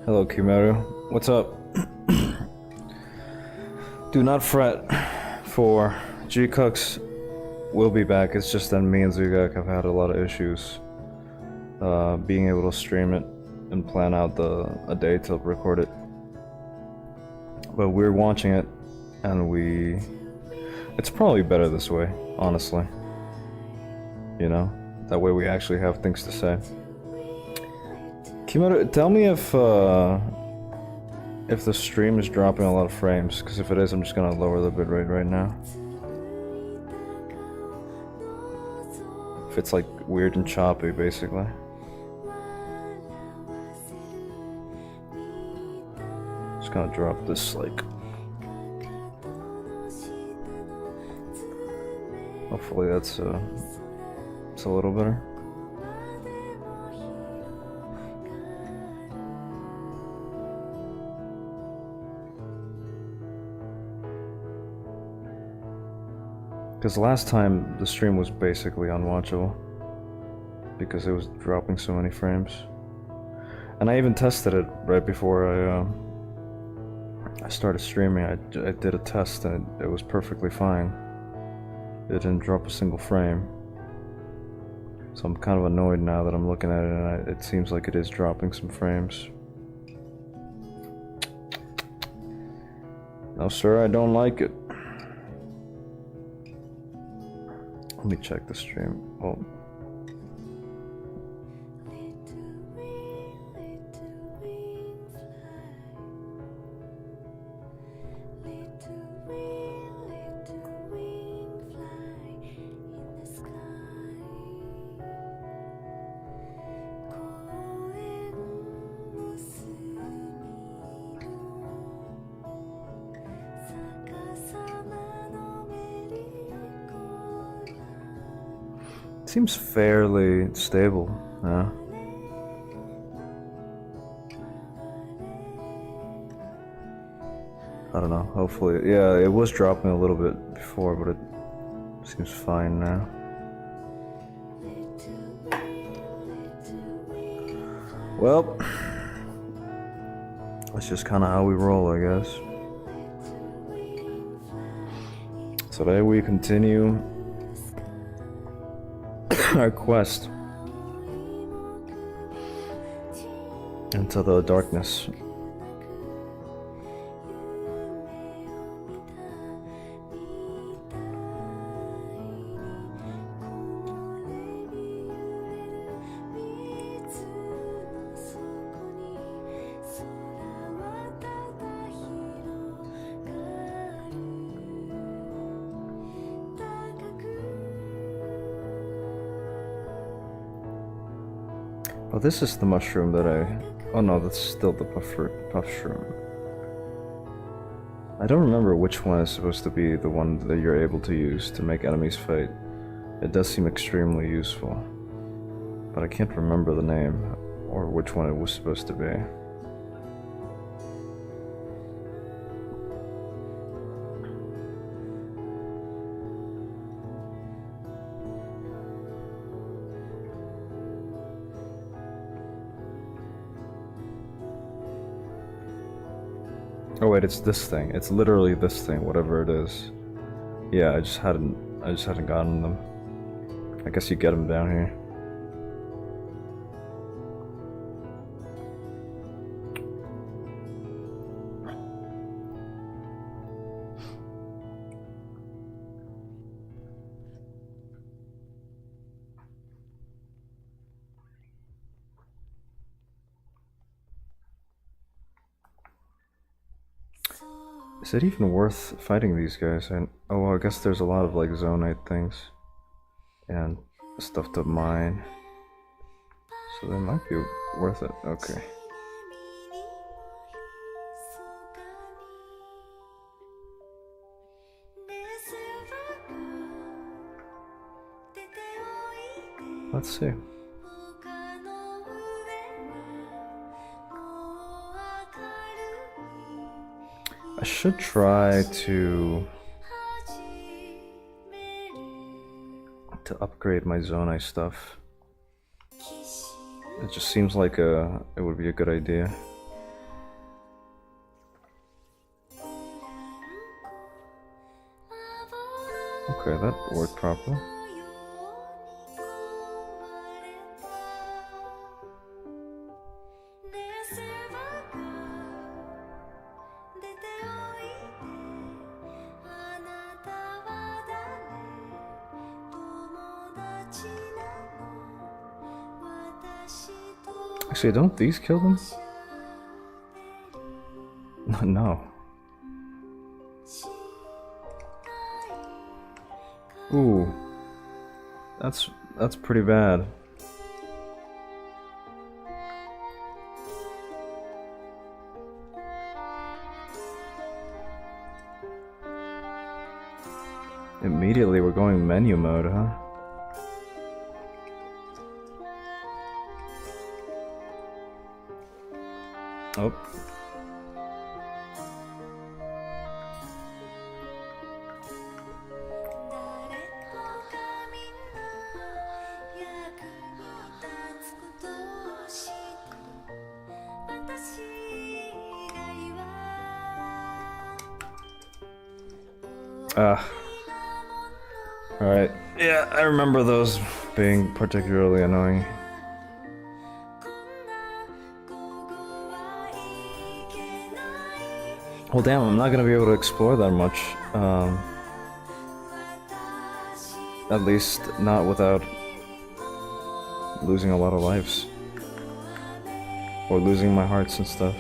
Hello, Kimaru. What's up? Do not fret, for G-Cux will be back. It's just that me and Zugak have had a lot of issues being able to stream it and plan out a day to record it. But we're watching it, and it's probably better this way, honestly. You know? That way we actually have things to say. Kimaru, tell me if the stream is dropping a lot of frames, because if it is, I'm just gonna lower the bitrate right now. If it's like weird and choppy, basically. Just gonna drop this, like... Hopefully that's it's a little better. Because last time the stream was basically unwatchable because it was dropping so many frames, and I even tested it right before I started streaming. I did a test and it was perfectly fine. It didn't drop a single frame, so I'm kind of annoyed now that I'm looking at it and it seems like it is dropping some frames. No sir, I don't like it. Let me check the stream. Oh. Seems fairly stable, yeah. I don't know, hopefully, yeah, it was dropping a little bit before, but it seems fine now. Well, that's just kind of how we roll, I guess. Today we continue our quest into the darkness. Oh, this is the mushroom that oh no, that's still the puff shroom. I don't remember which one is supposed to be the one that you're able to use to make enemies fight. It does seem extremely useful, but I can't remember the name or which one it was supposed to be. Oh wait, it's this thing. It's literally this thing, whatever it is. Yeah, I just hadn't gotten them. I guess you get them down here. Is it even worth fighting these guys? And oh, well, I guess there's a lot of like Zonite things and stuff to mine, so they might be worth it. Okay. Let's see. I should try to upgrade my Zonai stuff. It just seems like it would be a good idea. Okay, that worked properly. Actually, don't these kill them? No. Ooh. That's pretty bad. Immediately we're going menu mode, huh? Oh. Alright. Yeah, I remember those being particularly annoying. Well, damn, I'm not gonna be able to explore that much. At least not without losing a lot of lives. Or losing my hearts and stuff.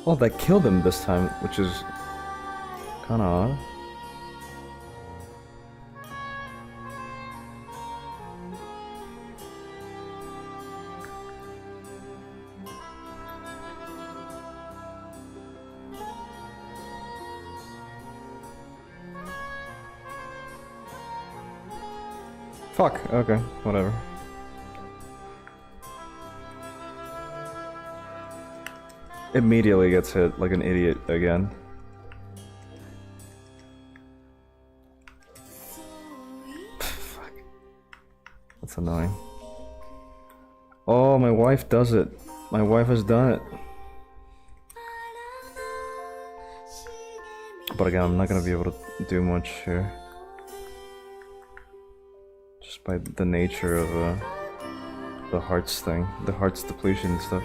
Oh, that killed him this time, which is kinda odd. Fuck, okay, whatever. Immediately gets hit like an idiot again. Fuck. That's annoying. Oh, my wife does it. My wife has done it. But again, I'm not gonna be able to do much here. Just by the nature of the hearts thing, the hearts depletion and stuff.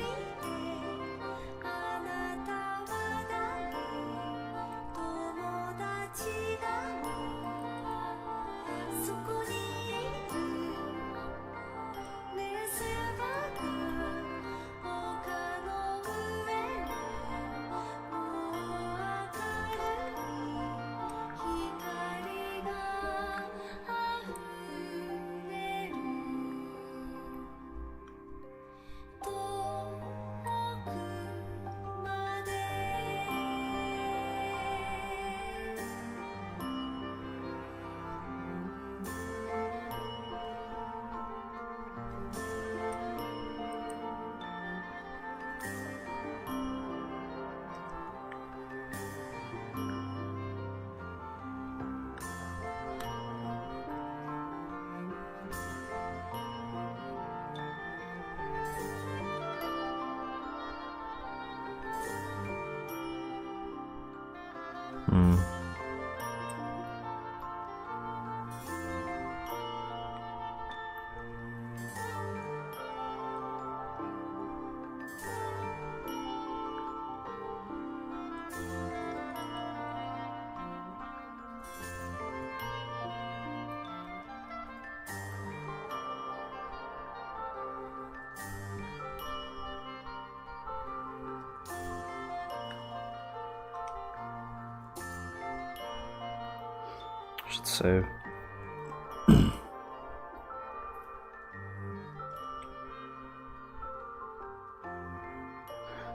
Should save.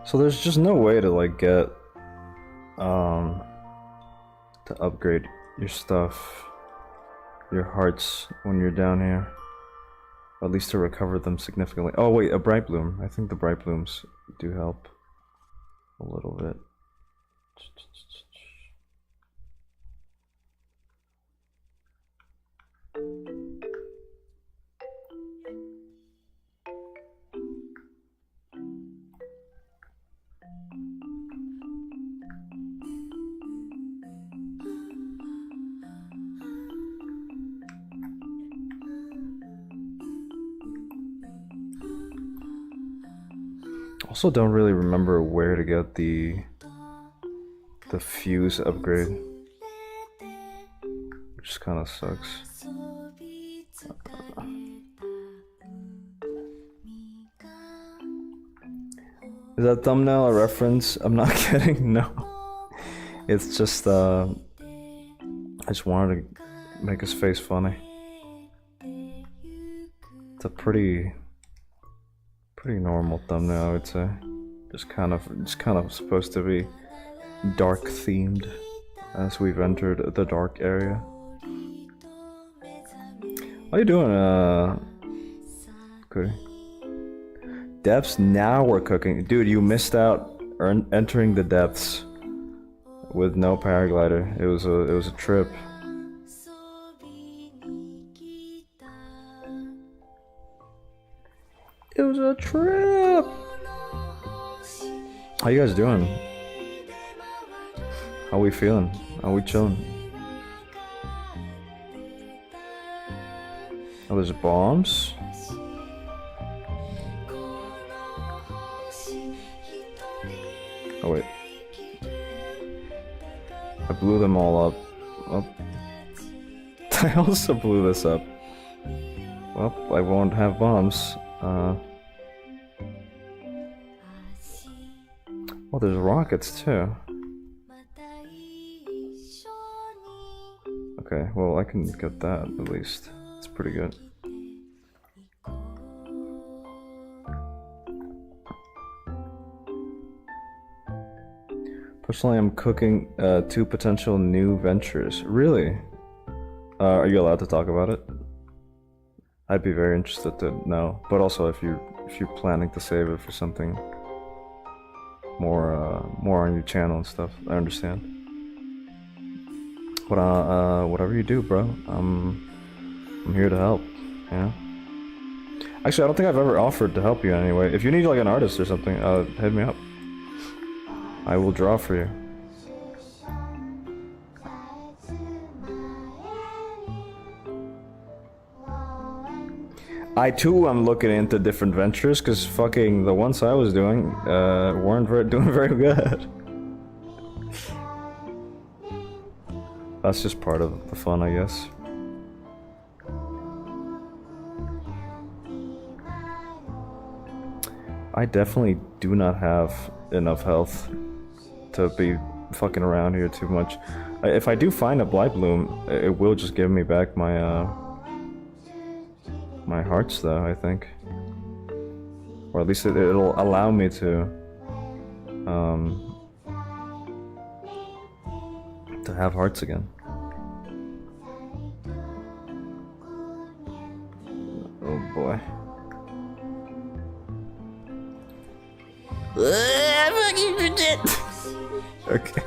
So there's just no way to like get to upgrade your stuff, your hearts when you're down here. Or at least to recover them significantly. Oh wait, a bright bloom. I think the bright blooms do help a little bit. Also, don't really remember where to get the fuse upgrade, which kind of sucks. Is that thumbnail a reference? I'm not kidding. No, it's just I just wanted to make his face funny. It's a pretty normal thumbnail, I would say. Just kind of supposed to be dark themed as we've entered the dark area. How you doing, Cody? Depths, now we're cooking. Dude, you missed out entering the depths with no paraglider. It was a trip. It was a trip. How you guys doing? How we feeling? How we chilling? Oh, there's bombs? Oh wait. I blew them all up. Oh. I also blew this up. Well, I won't have bombs. Oh, there's rockets too. Okay, well I can get that at least. It's pretty good. Personally, I'm cooking 2 potential new ventures. Really? Are you allowed to talk about it? I'd be very interested to know. But also, if you're planning to save it for something more on your channel and stuff, I understand. But whatever you do, bro, I'm here to help. Yeah. Actually, I don't think I've ever offered to help you anyway. If you need like an artist or something, hit me up. I will draw for you. I too am looking into different ventures because fucking the ones I was doing weren't doing very good. That's just part of the fun, I guess. I definitely do not have enough health to be fucking around here too much. If I do find a Blight Bloom, it will just give me back my my hearts, though, I think. Or at least it'll allow me to have hearts again. Oh boy. Okay.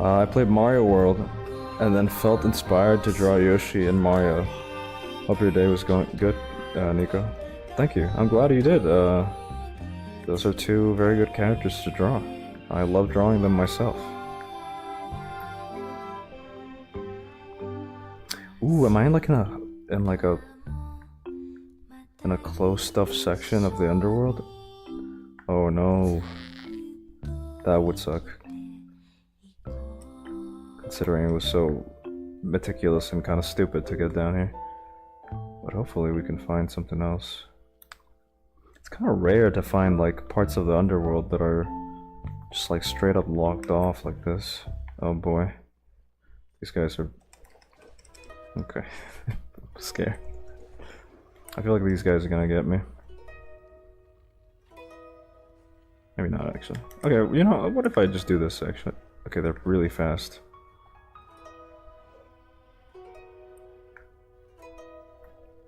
I played Mario World and then felt inspired to draw Yoshi and Mario. Hope your day was going good, Nico. Thank you. I'm glad you did. Those are 2 very good characters to draw. I love drawing them myself. Ooh, am I in like in a closed stuff section of the underworld? Oh no. That would suck. Considering it was so meticulous and kind of stupid to get down here. But hopefully we can find something else. It's kind of rare to find like parts of the underworld that are just like straight up locked off like this. Oh boy. These guys are... Okay. I'm scared. I feel like these guys are gonna get me. Maybe not actually. Okay, you know, what if I just do this actually? Okay, they're really fast.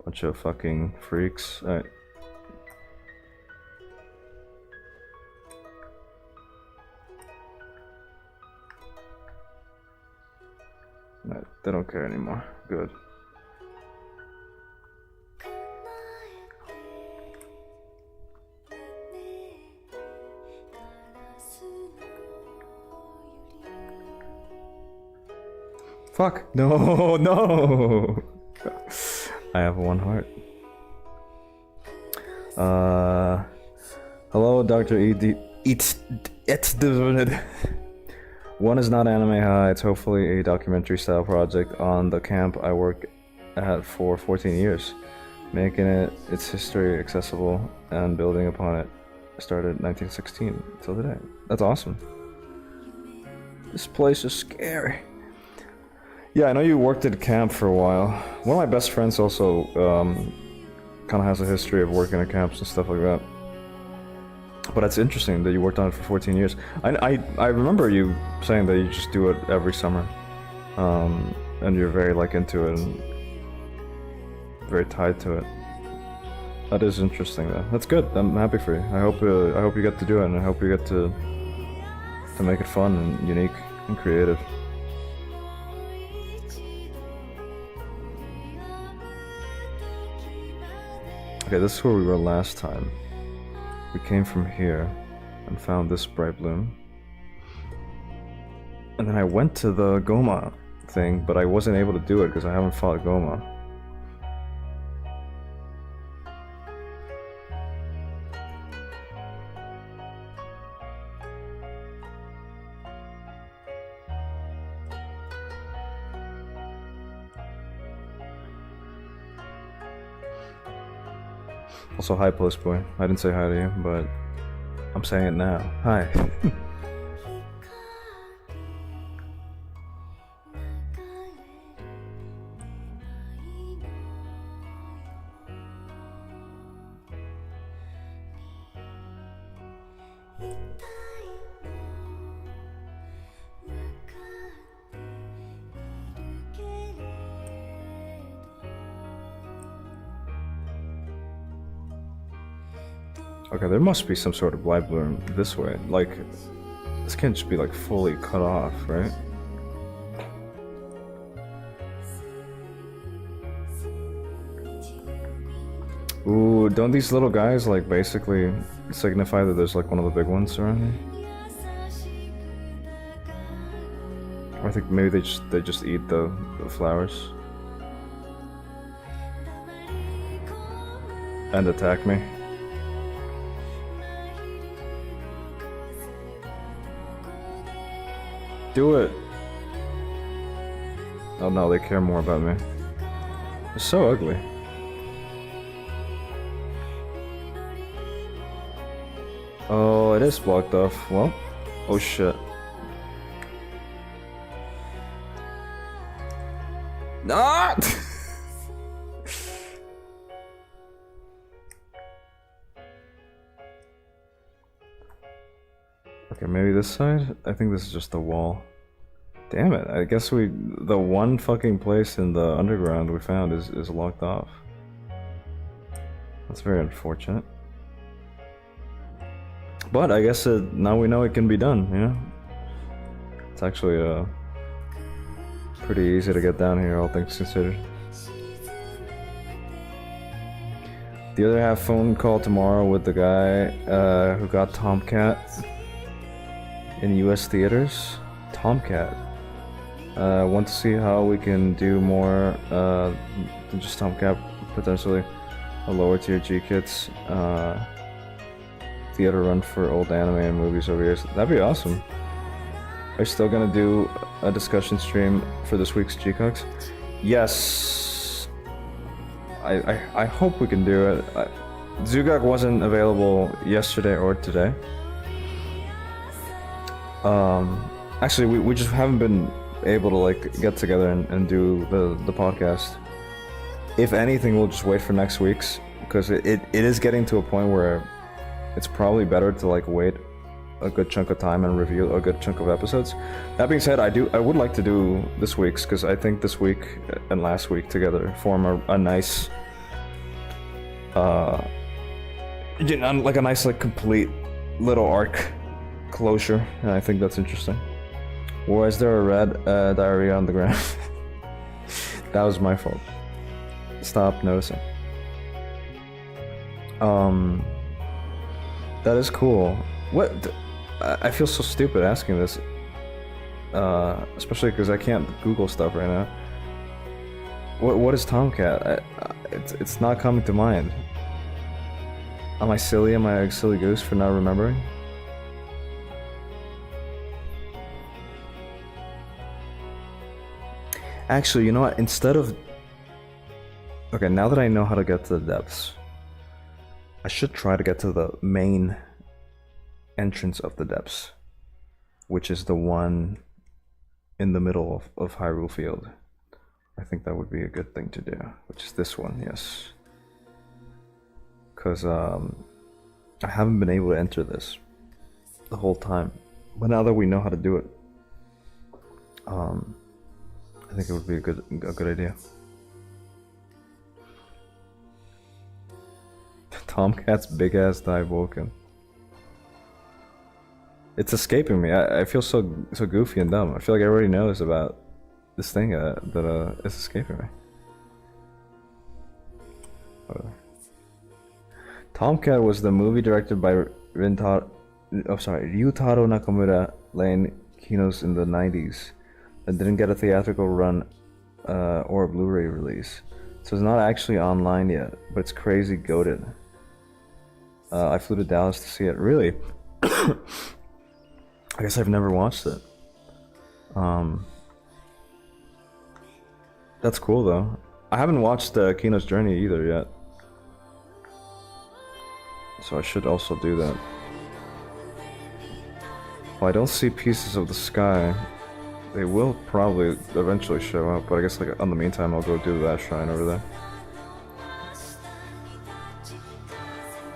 Bunch of fucking freaks. Alright. No, they don't care anymore. Good. Fuck. No, no. I have one heart. Hello, Dr. It's One is not anime high, it's hopefully a documentary style project on the camp I work at for 14 years, making its history accessible and building upon it. Started in 1916 till today. That's awesome. This place is scary. Yeah, I know you worked at camp for a while. One of my best friends also kind of has a history of working at camps and stuff like that. But it's interesting that you worked on it for 14 years. I remember you saying that you just do it every summer, and you're very like into it and very tied to it. That is interesting though. That's good. I'm happy for you. I hope you get to do it, and I hope you get to make it fun and unique and creative. Okay, this is where we were last time. We came from here and found this bright bloom. And then I went to the Goma thing, but I wasn't able to do it because I haven't fought Goma. Also, hi, Post Boy. I didn't say hi to you, but I'm saying it now. Hi. Okay, there must be some sort of light bloom this way. Like, this can't just be like fully cut off, right? Ooh, don't these little guys like basically signify that there's like one of the big ones around here? Or I think maybe they just eat the flowers and attack me. Do it! Oh no, they care more about me. They're so ugly. Oh, it is blocked off. Well, oh shit. Ah! Okay, maybe this side? I think this is just the wall. Damn it, I guess the one fucking place in the underground we found is locked off. That's very unfortunate. But I guess now we know it can be done, you know? It's actually pretty easy to get down here, all things considered. The other half phone call tomorrow with the guy who got Tomcat in US theaters. Tomcat. Want to see how we can do more than just Tomcat, potentially a lower tier G-Kits theater run for old anime and movies over years. That'd be awesome. Are you still gonna do a discussion stream for this week's G-Cox? Yes. I hope we can do it. Zugak wasn't available yesterday or today. Actually, we just haven't been able to like get together and do the podcast. If anything, we'll just wait for next week's, because it is getting to a point where it's probably better to like wait a good chunk of time and review a good chunk of episodes. That being said, I would like to do this week's, because I think this week and last week together form a nice like a nice like complete little arc closure, and I think that's interesting. Why is there a red diarrhea on the ground? That was my fault. Stop noticing. That is cool. What? I feel so stupid asking this. especially because I can't Google stuff right now. What is Tomcat? It's not coming to mind. Am I silly? Am I a silly goose for not remembering? Actually, you know what? Instead of... Okay, now that I know how to get to the depths, I should try to get to the main entrance of the depths, which is the one in the middle of Hyrule Field. I think that would be a good thing to do, which is this one, yes. Because I haven't been able to enter this the whole time. But now that we know how to do it, I think it would be a good idea. Tomcat's big ass Divoken. It's escaping me. I feel so goofy and dumb. I feel like everybody knows about this thing that is escaping me. Tomcat was the movie directed by Ryutaro Nakamura laying Kinos in the 90s that didn't get a theatrical run or a Blu-ray release. So it's not actually online yet, but it's crazy goated. I flew to Dallas to see it. Really? I guess I've never watched it. That's cool though. I haven't watched Kino's Journey either yet. So I should also do that. Well, I don't see pieces of the sky. They will probably eventually show up, but I guess like on the meantime I'll go do that shrine over there.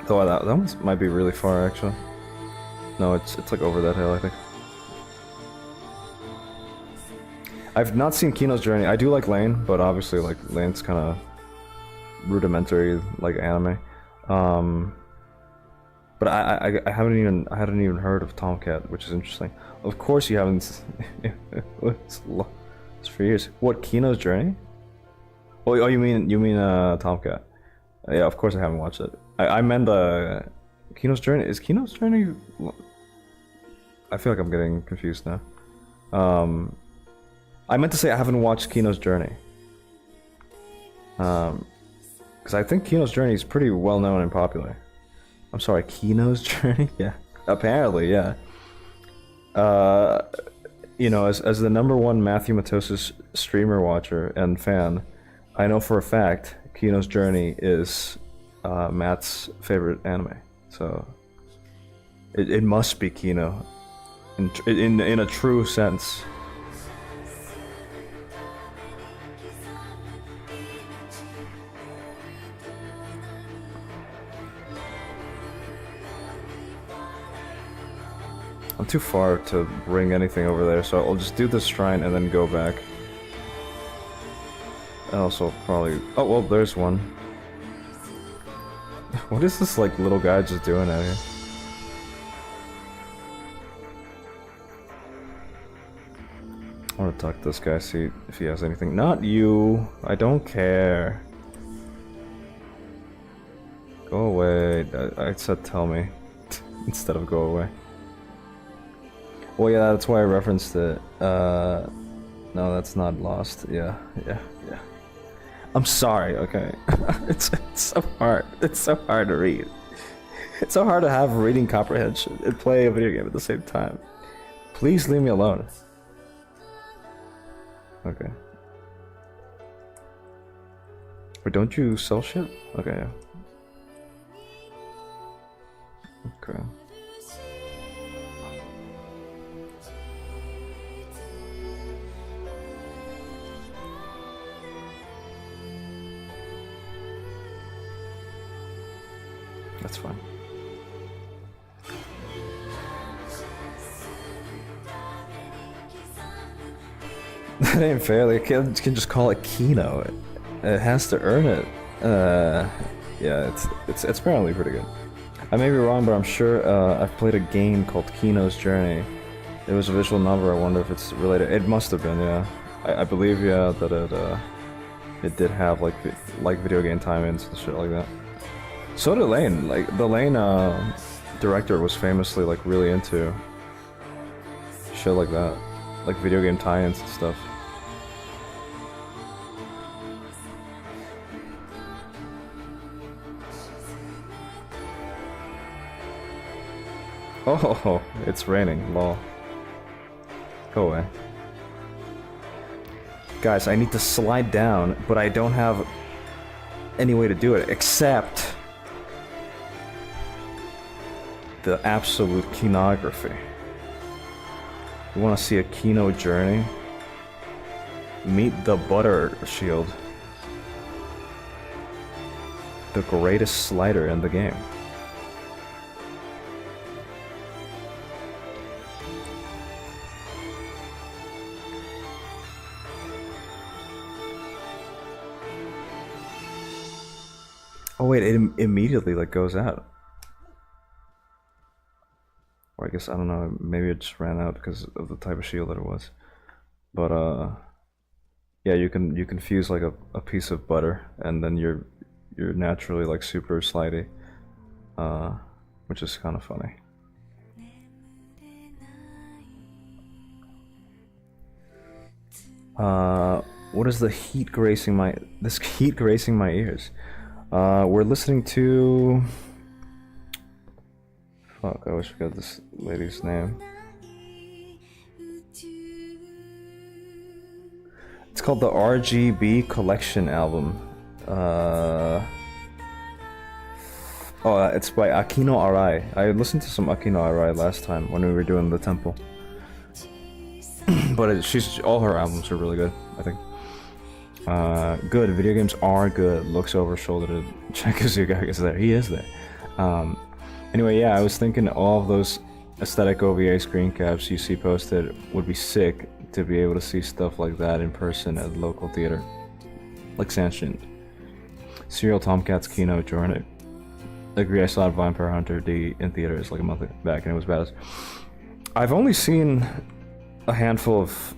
Though that one might be really far actually. No, it's like over that hill I think. I've not seen Kino's Journey. I do like Lane, but obviously like Lane's kind of rudimentary like anime. But I hadn't even heard of Tomcat, which is interesting. Of course you haven't. It's for years. What, Kino's Journey? Oh, you mean Tomcat? Yeah, of course I haven't watched it. I meant Kino's Journey. Is Kino's Journey? I feel like I'm getting confused now. I meant to say I haven't watched Kino's Journey. Because I think Kino's Journey is pretty well known and popular. I'm sorry, Kino's Journey? Yeah. Apparently, yeah. You know, as the #1 Matthew Matosis streamer watcher and fan, I know for a fact Kino's Journey is Matt's favorite anime. So it must be Kino in a true sense. I'm too far to bring anything over there, so I'll just do this shrine and then go back. And also probably... Oh, well, there's one. What is this, like, little guy just doing out here? I want to talk to this guy, see if he has anything. Not you! I don't care. Go away. I said tell me. Instead of go away. Well, yeah, that's why I referenced it. No, that's not Lost. Yeah. I'm sorry, okay? It's so hard. It's so hard to read. It's so hard to have reading comprehension and play a video game at the same time. Please leave me alone. Okay. Or don't you sell shit? Okay, yeah. Okay. That's fine. That ain't fair. They can just call it Kino. It has to earn it. Yeah, it's apparently pretty good. I may be wrong, but I'm sure I've played a game called Kino's Journey. It was a visual novel. I wonder if it's related. It must have been, yeah. I believe, yeah, that it did have like video game tie-ins and shit like that. So did Lane. Like the Lane director was famously like really into shit like that. like video game tie-ins and stuff. Oh, it's raining, lol. Go away. Guys, I need to slide down, but I don't have any way to do it except the absolute kinography. You want to see a Kino journey? Meet the Butter Shield. The greatest slider in the game. Oh wait, it immediately like goes out. Or I guess, I don't know, maybe it just ran out because of the type of shield that it was. But yeah, you can fuse like a piece of butter and then you're naturally like super slidey. Which is kind of funny. What is the heat gracing my ears? We're listening to... Fuck, I always forgot this lady's name. It's called the RGB Collection album. It's by Akino Arai. I listened to some Akino Arai last time when we were doing The Temple. But all her albums are really good, I think. Good. Video games are good. Looks over shoulder to check Kazuga is there. He is there. Anyway, yeah, I was thinking all of those aesthetic OVA screen caps you see posted would be sick to be able to see stuff like that in person at the local theater. Like Sanshin. Serial Tomcats Kino Journey. Agree, I saw Vampire Hunter D in theaters like a month back and it was badass. I've only seen a handful of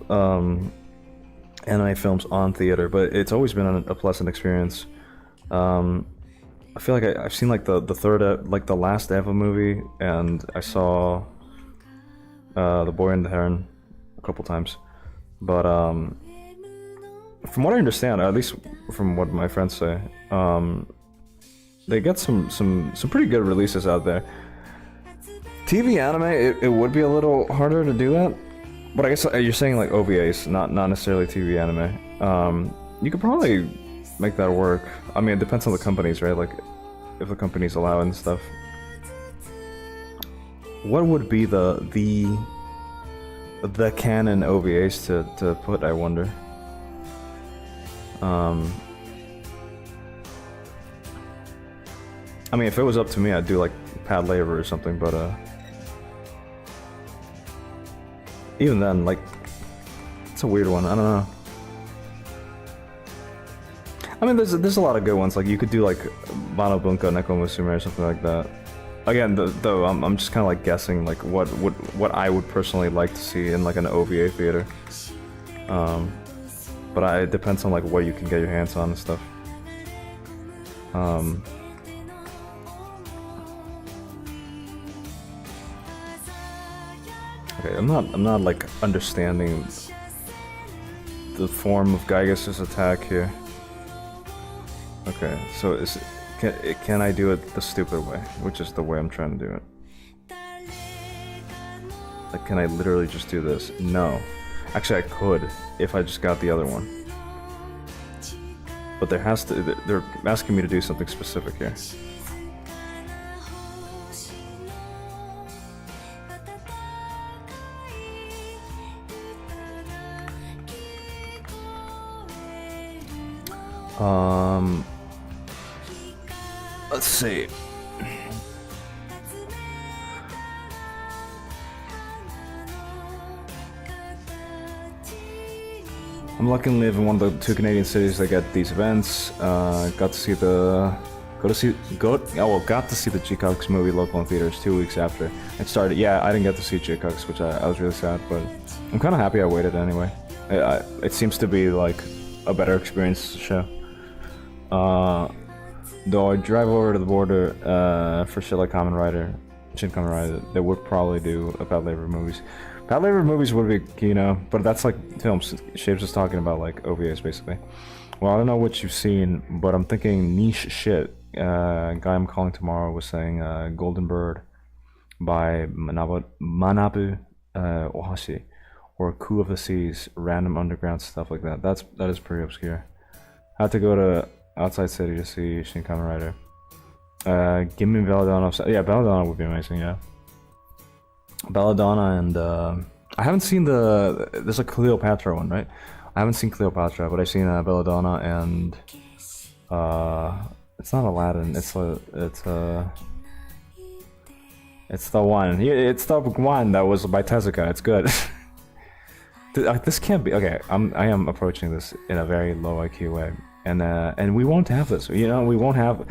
anime films on theater, but it's always been a pleasant experience. I feel like I've seen like the third, like the last Eva movie, and I saw The Boy and the Heron a couple times. But from what I understand, at least from what my friends say, they get some pretty good releases out there. TV anime, it would be a little harder to do that. But I guess you're saying like OVAs, not necessarily TV anime. You could probably make that work. I mean, it depends on the companies, right? Like, if the companies allow it and stuff. What would be the canon OVAs to put, I wonder? I mean, if it was up to me, I'd do like Pad Labor or something, but even then, like, it's a weird one. I don't know. I mean, there's a lot of good ones. Like, you could do like Mono Bunko Nekomusume or something like that. Again, though, I'm just kind of like guessing like what I would personally like to see in like an OVA theater. But it depends on like what you can get your hands on and stuff. Okay, I'm not like understanding the form of Gygas's attack here. Okay, so can I do it the stupid way, which is the way I'm trying to do it? Like, can I literally just do this? No. Actually, I could if I just got the other one. But they're asking me to do something specific here. Let's see. I'm lucky to live in one of the 2 Canadian cities that get these events. Got to see the G-Cux movie local in theaters 2 weeks after it started. Yeah, I didn't get to see G-Cux, which I was really sad, but I'm kind of happy I waited anyway. It seems to be like a better experience to show. Though I drive over to the border for shit like Shin Kamen Rider, they would probably do about labor movies. Bad favorite movies would be Kino, but that's like films. Shapes is talking about like OVAs basically. Well, I don't know what you've seen, but I'm thinking niche shit. Guy I'm calling tomorrow was saying Golden Bird by Manabu Ohashi, or Coup of the Seas, random underground stuff like that. That is pretty obscure. I had to go to Outside City to see Shin Kamen Rider. Give me Belladonna. Yeah, Belladonna would be amazing. Yeah, Belladonna and I haven't seen there's a Cleopatra one, right? I haven't seen Cleopatra, but I've seen Belladonna and it's not Aladdin. It's the one. It's the one that was by Tezuka. It's good. This can't be okay. I am approaching this in a very low IQ way, and we won't have this. You know, we won't have.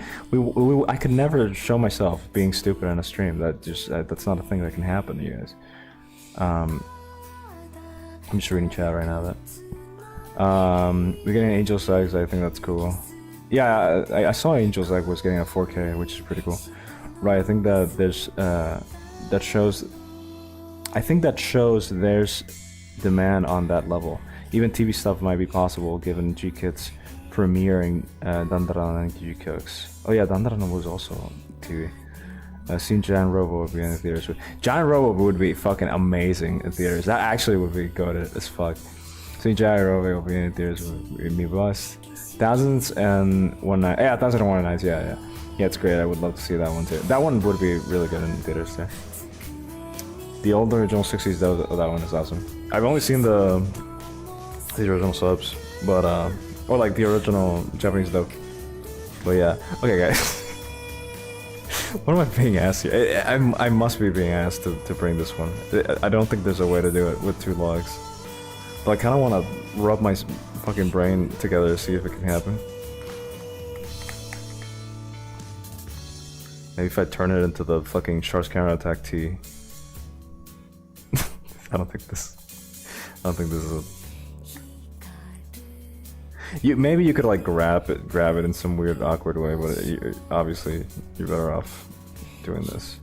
I could never show myself being stupid on a stream. That's not a thing that can happen to you guys. I'm just reading chat right now. We're getting Angel's Eggs. I think that's cool. Yeah, I saw Angel's Egg was getting a 4K, which is pretty cool. Right, I think that there's that shows. I think that shows there's demand on that level. Even TV stuff might be possible given G-Kit's premiering Dandaran and G-Cooks. Oh yeah, Dandaran was also on TV. Seen Giant Robo would be in the theaters. Giant Robo would be fucking amazing in theaters. That actually would be good as fuck. Seen Giant Robo would be in the theaters with me bust. 1001 Nights. Yeah, 1001 Nights. Yeah. Yeah, it's great. I would love to see that one too. That one would be really good in theaters too. The old original 60s, that one is awesome. I've only seen the original subs, but or like the original Japanese dub. But yeah, okay guys. What am I being asked here? I must be being asked to bring this one. I don't think there's a way to do it with 2 logs. But I kind of want to rub my fucking brain together to see if it can happen. Maybe if I turn it into the fucking Sharks Counterattack T. I don't think this is a... maybe you could like grab it in some weird awkward way, but obviously you're better off doing this.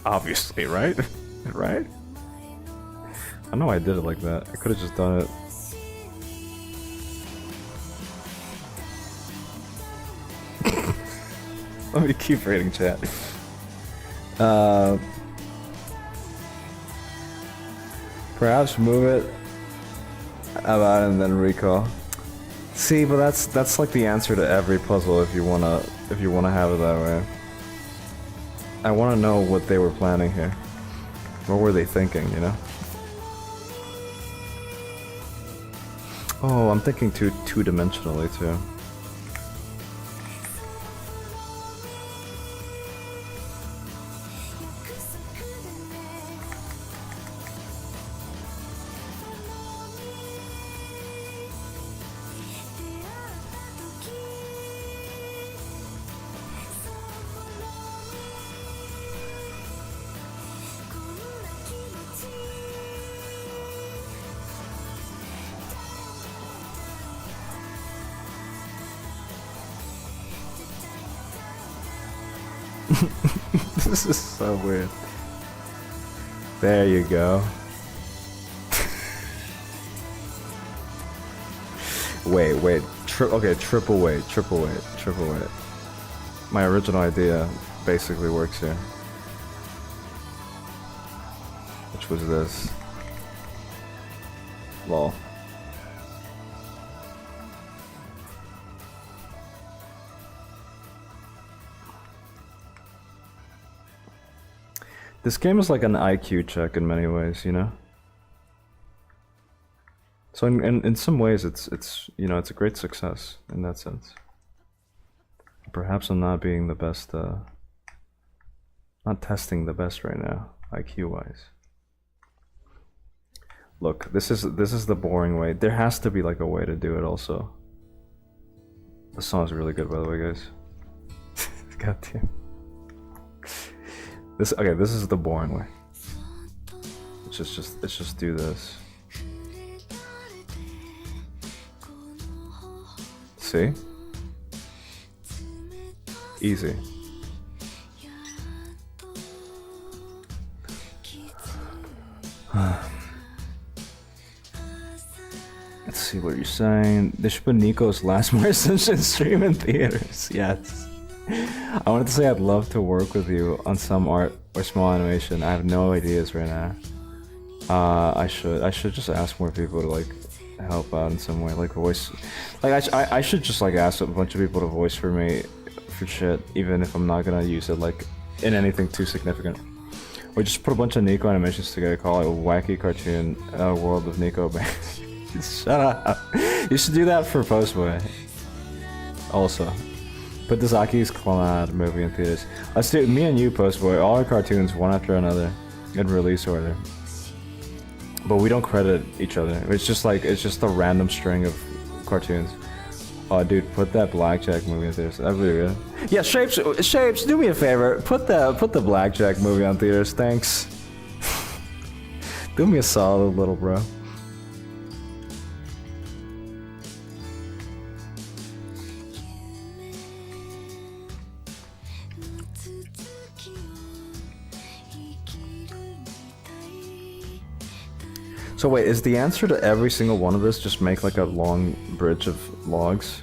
Obviously, right? Right? I know I did it like that. I could have just done it. Let me keep reading chat. Perhaps move it about and then recall. See, but that's like the answer to every puzzle if you wanna have it that way. I wanna know what they were planning here. What were they thinking, you know? Oh, I'm thinking two-dimensionally too. This is so weird. There you go. Wait. Okay, triple weight. My original idea basically works here. Which was this. Lol. This game is like an IQ check in many ways, you know? So in some ways it's you know, it's a great success in that sense. Perhaps I'm not being the best not testing the best right now, IQ wise. Look, this is the boring way. There has to be like a way to do it also. The song's really good, by the way, guys. God damn. This is the boring way. Let's just do this. See? Easy. Let's see what you're saying. They should put Nico's Last More Ascension stream in theaters. Yes. I wanted to say I'd love to work with you on some art or small animation. I have no ideas right now. I should just ask more people to like help out in some way, like voice. Like I should just like ask a bunch of people to voice for me for shit, even if I'm not gonna use it like in anything too significant. Or just put a bunch of Nico animations together, call it a wacky cartoon world of Nico bands. Shut up. You should do that for Postboy. Also. Put the Zaki's Clannad movie in theaters. Let's do me and you, Postboy, all our cartoons one after another in release order. But we don't credit each other. It's just a random string of cartoons. Oh, dude, put that Blackjack movie in theaters. That'd be good. Yeah, Shapes, do me a favor. Put the Blackjack movie on theaters. Thanks. Do me a solid, little bro. So wait, is the answer to every single one of this just make like a long bridge of logs?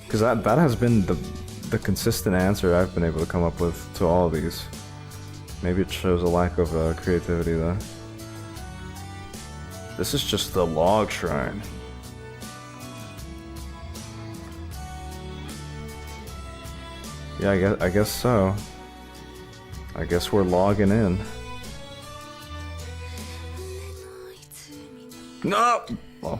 Because that has been the consistent answer I've been able to come up with to all of these. Maybe it shows a lack of creativity though. This is just the log shrine. Yeah, I guess so. I guess we're logging in. No! Oh.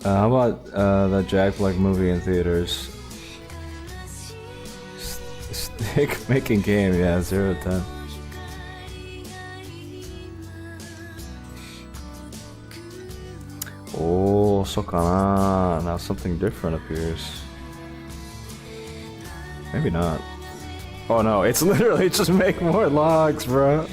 How about the Jack Black movie in theaters? Stick making game, yeah, 0 to 10. Oh, so kana. Now something different appears. Maybe not. Oh no, it's literally just make more logs, bro.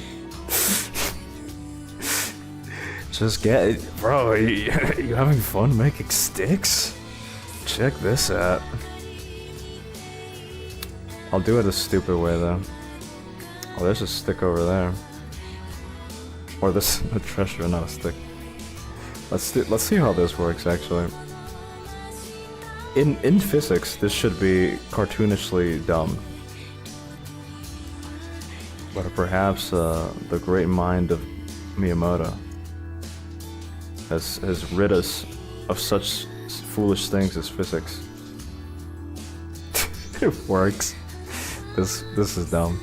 Just get it. Bro, you having fun making sticks? Check this out. I'll do it a stupid way though. Oh, there's a stick over there. Or this a treasure, not a stick. Let's see how this works actually. In physics, this should be cartoonishly dumb. But perhaps the great mind of Miyamoto has rid us of such foolish things as physics. It works. This is dumb.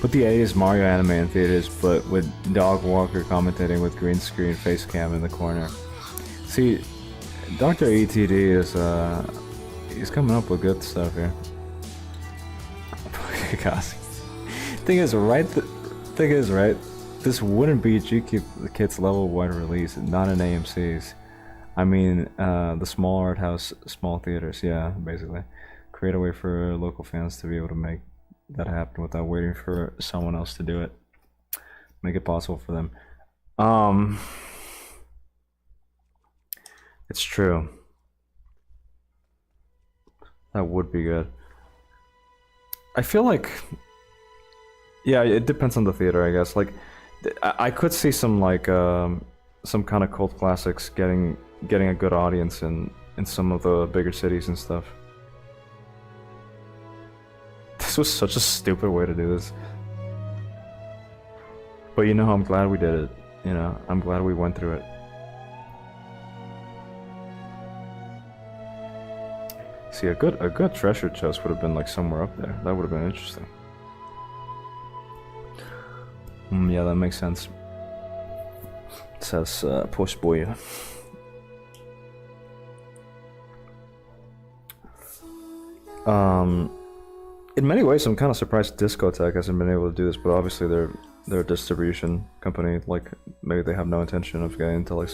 Put the 80s Mario anime in theaters, but with Dog Walker commentating with green screen face cam in the corner. See, Dr. ETD is he's coming up with good stuff here. Thing is, right? This wouldn't be GKid's level 1 release, not in AMC's. I mean, the small art house, small theaters, yeah, basically. Create a way for local fans to be able to make that happen without waiting for someone else to do it. Make it possible for them. It's true. That would be good. I feel like, yeah, it depends on the theater, I guess. Like, I could see some like some kind of cult classics getting a good audience in some of the bigger cities and stuff. This was such a stupid way to do this. But you know, I'm glad we did it. You know, I'm glad we went through it. See, a good treasure chest would have been like somewhere up there. That would have been interesting. Yeah, that makes sense. It says Postboy. In many ways, I'm kind of surprised Discotech hasn't been able to do this, but obviously they're a distribution company. Like, maybe they have no intention of getting into like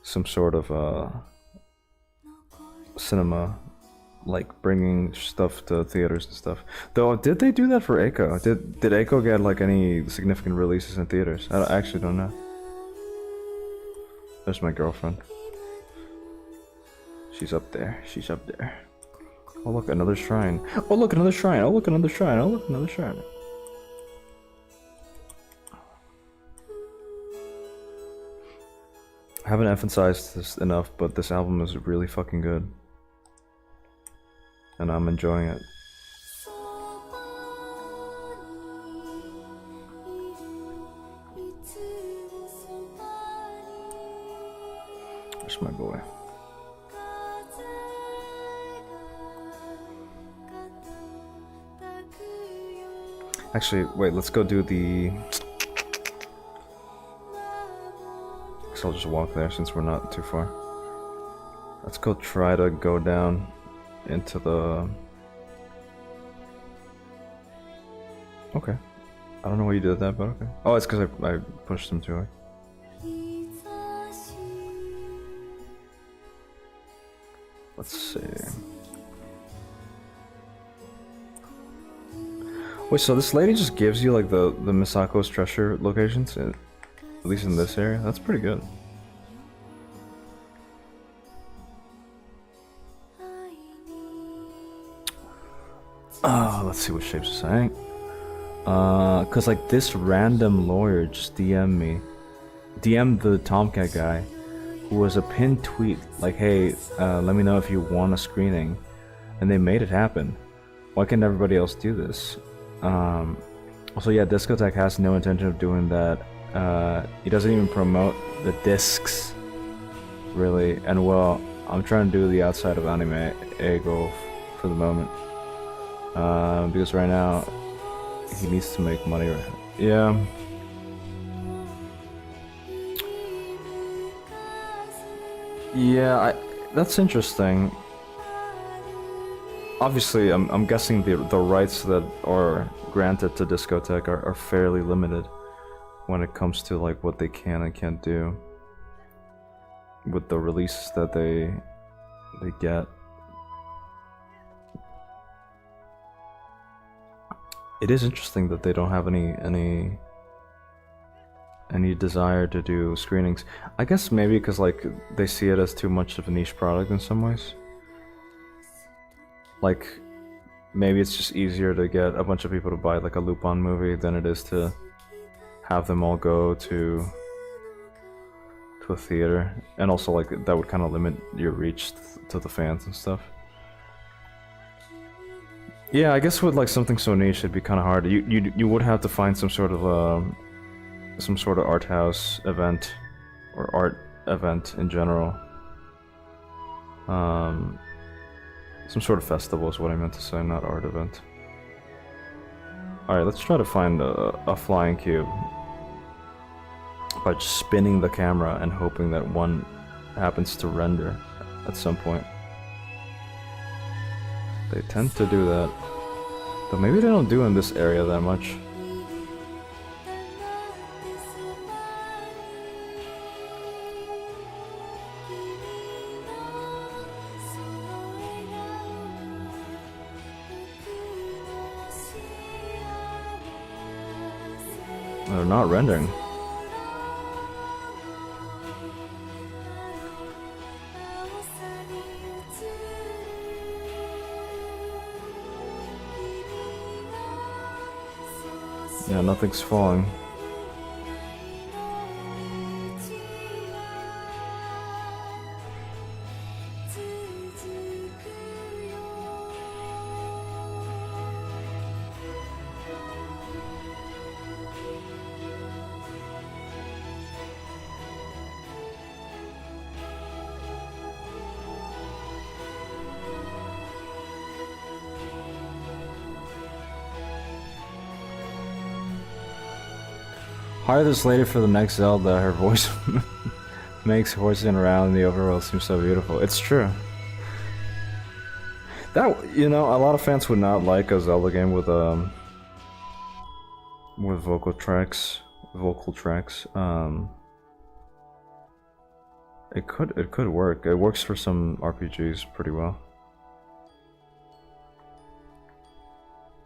some sort of cinema, like bringing stuff to theaters and stuff. Though, did they do that for Echo? Did Echo get like any significant releases in theaters? I actually don't know. There's my girlfriend. She's up there. She's up there. Oh look, another shrine. Oh look, another shrine. Oh look, another shrine. Oh look, another shrine. I haven't emphasized this enough, but this album is really fucking good. And I'm enjoying it. Where's my boy? Actually, wait, let's go do the... Guess I'll just walk there since we're not too far. Let's go try to go down into the... Okay. I don't know why you did that, but okay. Oh, it's because I pushed him too hard. Let's see. Wait, so this lady just gives you like the Misako's treasure locations, at least in this area? That's pretty good. Let's see what Shapes is saying. Cause like this random lawyer just DM'd the Tomcat guy, who was a pinned tweet like, hey, let me know if you want a screening, and they made it happen. Why can't everybody else do this? Also, yeah, Discotheque has no intention of doing that. He doesn't even promote the discs, really. And well, I'm trying to do the outside of anime ego for the moment, because right now he needs to make money. Yeah. Yeah, that's interesting. Obviously, I'm guessing the rights that are granted to Discotheque are fairly limited when it comes to like what they can and can't do with the releases that they get. It is interesting that they don't have any desire to do screenings. I guess maybe because like they see it as too much of a niche product in some ways. Like, maybe it's just easier to get a bunch of people to buy like a Lupin movie than it is to have them all go to a theater. And also like that would kind of limit your reach to the fans and stuff. Yeah, I guess with like something so niche it'd be kind of hard. You would have to find some sort of art house event or art event in general. Some sort of festival is what I meant to say, not art event. Alright, let's try to find a flying cube by just spinning the camera and hoping that one happens to render at some point. They tend to do that, but maybe they don't do in this area that much. They're not rendering. Yeah, nothing's falling. Hire this lady for the next Zelda. Her voice makes horsing around in the overworld seem so beautiful. It's true. That, you know, a lot of fans would not like a Zelda game with vocal tracks. It could work. It works for some RPGs pretty well.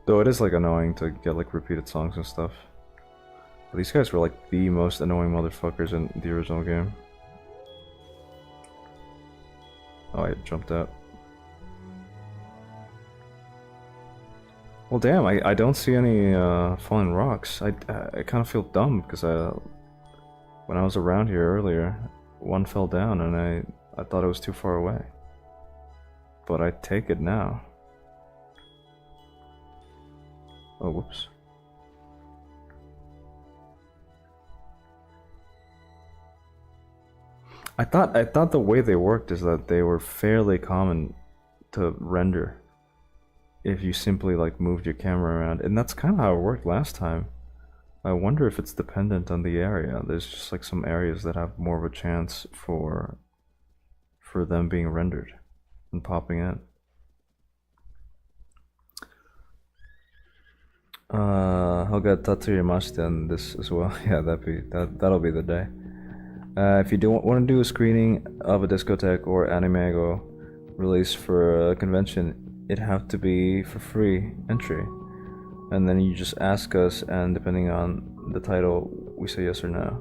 Though it is like annoying to get like repeated songs and stuff. These guys were like the most annoying motherfuckers in the original game. Oh, I jumped out. Well, damn, I don't see any falling rocks. I kind of feel dumb because when I was around here earlier, one fell down and I thought it was too far away. But I take it now. Oh, whoops. I thought the way they worked is that they were fairly common to render if you simply like moved your camera around, and that's kind of how it worked last time. I wonder if it's dependent on the area. There's just like some areas that have more of a chance for them being rendered and popping in. Helga Tatsuyamashita and this as well. Yeah, that'll be the day. If you don't want to do a screening of a discotheque or Animego release for a convention, it'd have to be for free entry. And then you just ask us, and depending on the title, we say yes or no.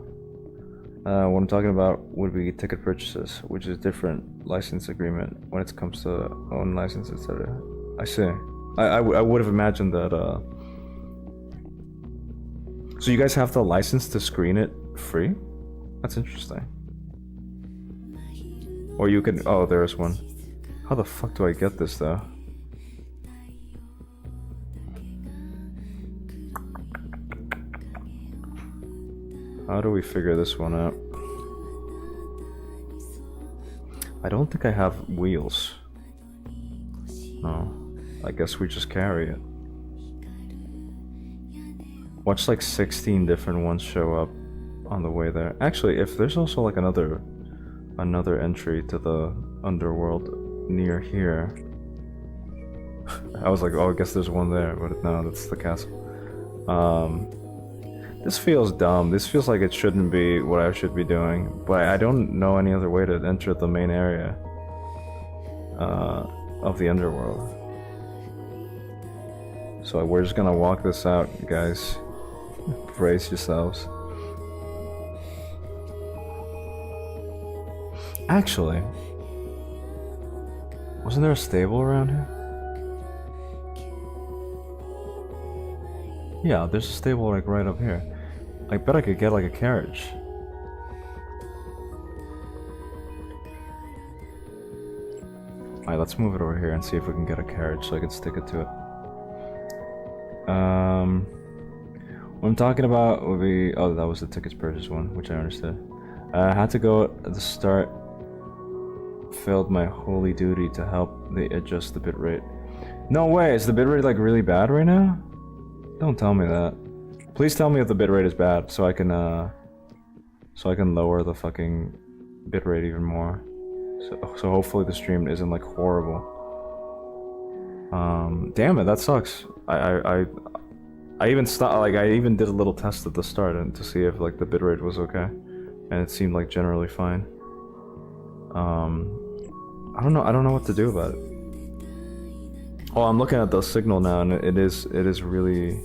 What I'm talking about would be ticket purchases, which is different license agreement when it comes to own license, etc. I see. I would have imagined that. So you guys have the license to screen it free? That's interesting. Or you can... Oh, there's one. How the fuck do I get this, though? How do we figure this one out? I don't think I have wheels. No. I guess we just carry it. Watch like 16 different ones show up on the way there. Actually, if there's also like another entry to the underworld near here. I was like, oh, I guess there's one there, but no, that's the castle. This feels dumb. This feels like it shouldn't be what I should be doing, but I don't know any other way to enter the main area of the underworld. So we're just gonna walk this out, guys. Brace yourselves. Actually, wasn't there a stable around here? Yeah, there's a stable like right up here. I bet I could get like a carriage. Alright, let's move it over here and see if we can get a carriage so I can stick it to it. What I'm talking about would be... Oh, that was the tickets purchase one, which I understood. I had to go at the start. Failed my holy duty to help they adjust the bitrate. No way, is the bitrate like really bad right now? Don't tell me that. Please tell me if the bitrate is bad so I can lower the fucking bitrate even more. So hopefully the stream isn't like horrible. Damn it, that sucks. I even stopped, like I even did a little test at the start and to see if like the bitrate was okay, and it seemed like generally fine. I don't know what to do about it. Oh, I'm looking at the signal now, and it is really...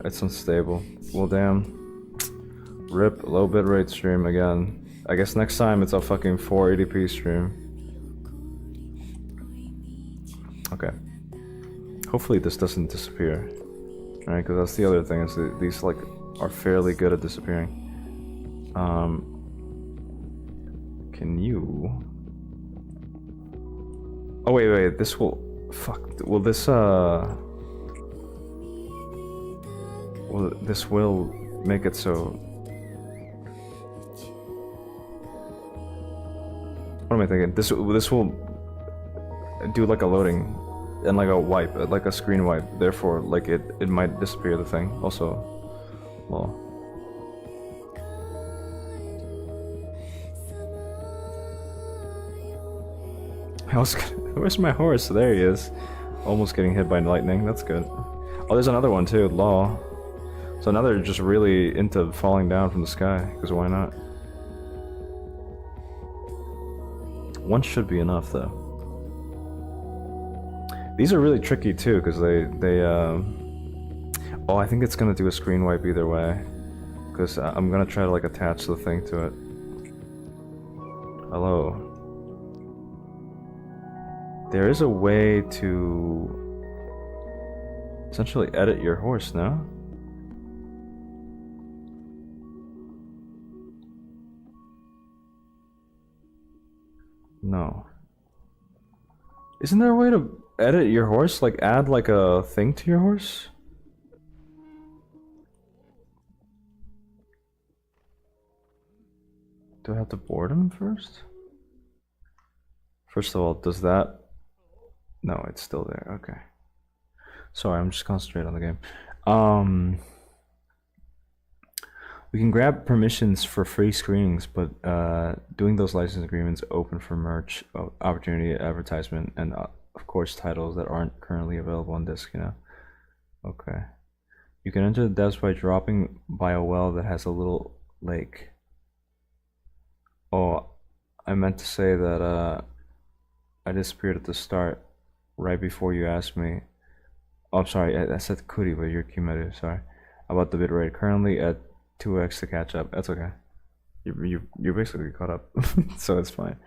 It's unstable. Well, damn. RIP, low bitrate stream again. I guess next time it's a fucking 480p stream. Okay. Hopefully this doesn't disappear. Right, because that's the other thing, is that these like are fairly good at disappearing. Can you... Oh wait, this will... Fuck, will this Well, this will make it so... What am I thinking? This will do like a loading and like a wipe, like a screen wipe. Therefore, like it might disappear the thing. Also, well. Where's my horse? There he is. Almost getting hit by lightning. That's good. Oh, there's another one too. Law. So now they're just really into falling down from the sky. Because why not? One should be enough though. These are really tricky too, because they oh, I think it's gonna do a screen wipe either way. Because I'm gonna try to like attach the thing to it. Hello. There is a way to essentially edit your horse, no? No. Isn't there a way to edit your horse? Like add like a thing to your horse? Do I have to board him first? First of all, does that... No, it's still there. Okay. Sorry, I'm just concentrating on the game. We can grab permissions for free screenings, but doing those license agreements open for merch, opportunity, advertisement, and of course titles that aren't currently available on disc, you know? Okay. You can enter the depths by dropping by a well that has a little lake. Oh, I meant to say that I disappeared at the start, right before you asked me. Oh, I'm sorry, I said Kuri, but you're Kimeru, sorry. About the bitrate. Currently at 2x to catch up. That's okay. You're basically caught up, so it's fine.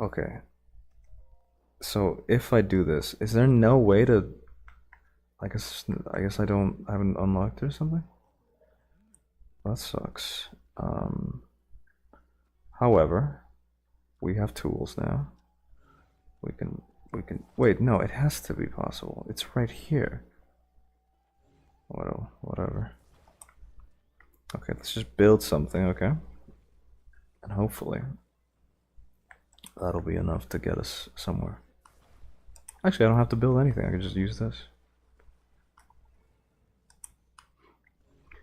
Okay. So if I do this, is there no way to? I guess I haven't unlocked it or something. That sucks. However, we have tools now. We can wait. No, it has to be possible. It's right here. Whatever. Okay, let's just build something, okay? And hopefully that'll be enough to get us somewhere. Actually, I don't have to build anything. I can just use this.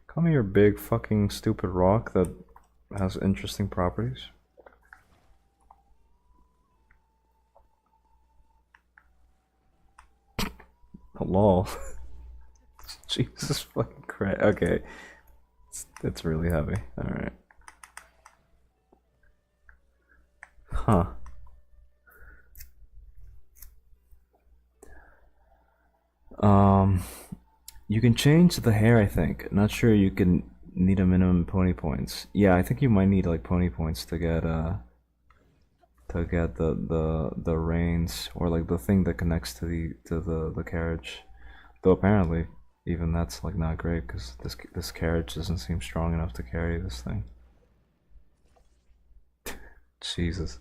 Call me your big fucking stupid rock that has interesting properties. Lol. Jesus fucking Christ. Okay. It's really heavy. Alright. Huh. You can change the hair, I think. Not sure you can need a minimum pony points. Yeah, I think you might need like pony points to get the reins or like the thing that connects to the carriage. Though apparently even that's like not great because this carriage doesn't seem strong enough to carry this thing. Jesus.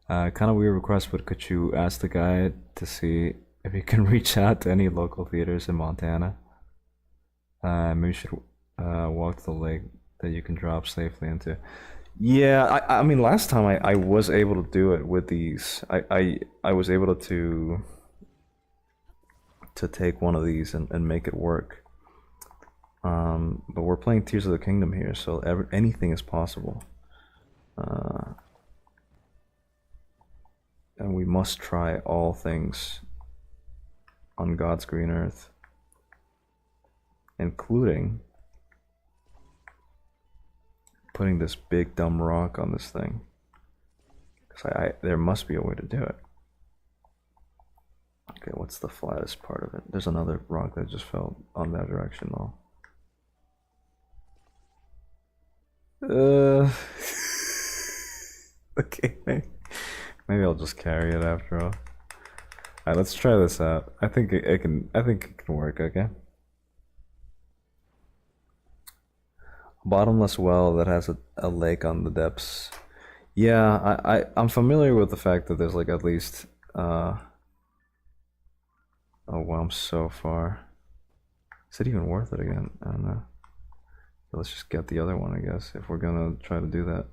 Kind of weird request, but could you ask the guy to see if he can reach out to any local theaters in Montana? Maybe you should walk to the lake that you can drop safely into. Yeah, I mean, last time I was able to do it with these. I was able to take one of these and make it work. But we're playing Tears of the Kingdom here, so anything is possible. And we must try all things on God's green earth, including putting this big dumb rock on this thing. Because there must be a way to do it. Okay, what's the flattest part of it? There's another rock that just fell on that direction though. Okay, maybe I'll just carry it after all. Alright, let's try this out. I think it can work, okay? Bottomless well that has a lake on the depths. Yeah, I'm familiar with the fact that there's like at least oh wow, I'm so far. Is it even worth it again? I don't know. Let's just get the other one, I guess, if we're gonna try to do that.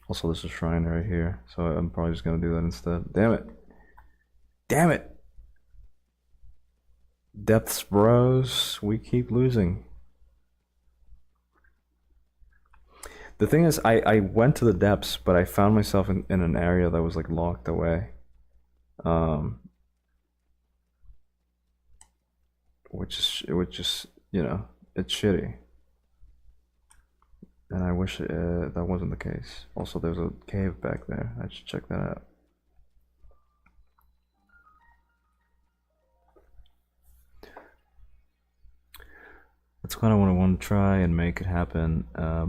Also, there's a shrine right here, so I'm probably just gonna do that instead. Damn it! Damn it! Depths, bros. We keep losing. The thing is, I went to the depths, but I found myself in an area that was like locked away. Which is, you know, it's shitty. And I wish that wasn't the case. Also, there's a cave back there. I should check that out. kind of what I want to try and make it happen.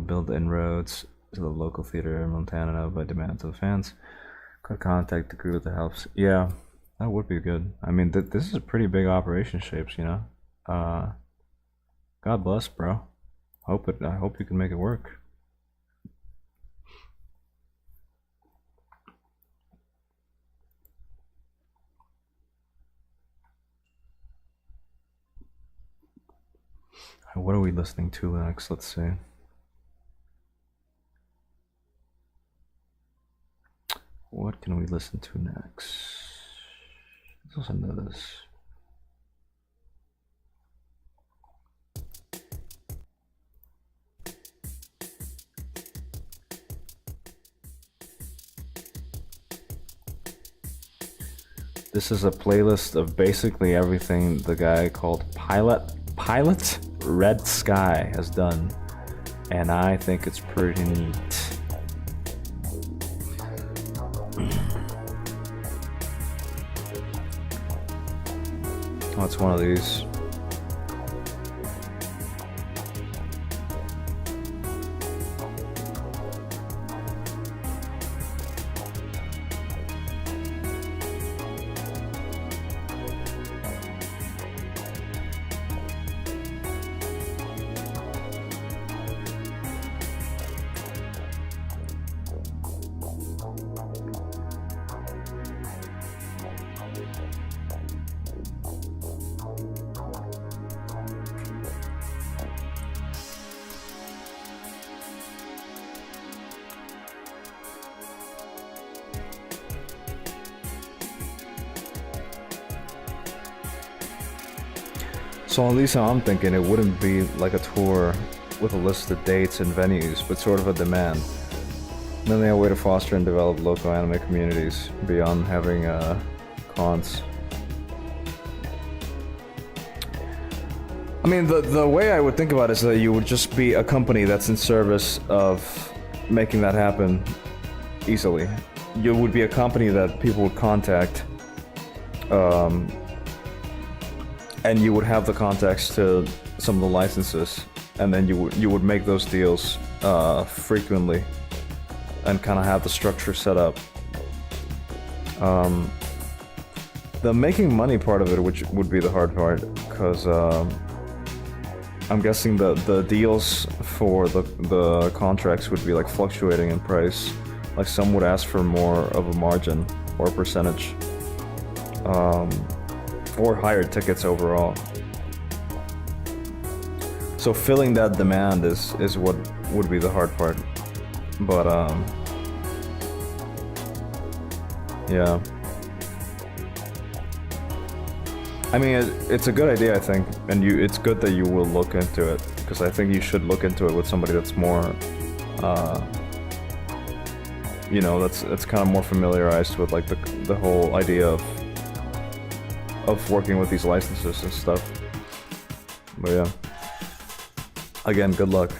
Build inroads to the local theater in Montana by demand to the fans. Could contact the group that helps. Yeah, that would be good. I mean, this is a pretty big operation, Shapes. You know. God bless, bro. I hope you can make it work. What are we listening to next? Let's see. What can we listen to next? Let's listen to this. This is a playlist of basically everything the guy called Pilot Red Sky has done, and I think it's pretty neat. Oh, it's one of these. So at least I'm thinking it wouldn't be like a tour with a list of dates and venues, but sort of a demand. And then they have a way to foster and develop local anime communities beyond having cons. I mean, the way I would think about it is that you would just be a company that's in service of making that happen easily. You would be a company that people would contact, and you would have the contacts to some of the licenses, and then you would make those deals frequently, and kind of have the structure set up. The making money part of it, which would be the hard part, because I'm guessing the deals for the contracts would be like fluctuating in price. Like some would ask for more of a margin or a percentage, or higher tickets overall. So filling that demand is what would be the hard part. But yeah. I mean, it's a good idea, I think, and it's good that you will look into it, because I think you should look into it with somebody that's more, you know, that's kind of more familiarized with like the whole idea of working with these licenses and stuff. But yeah, again, good luck.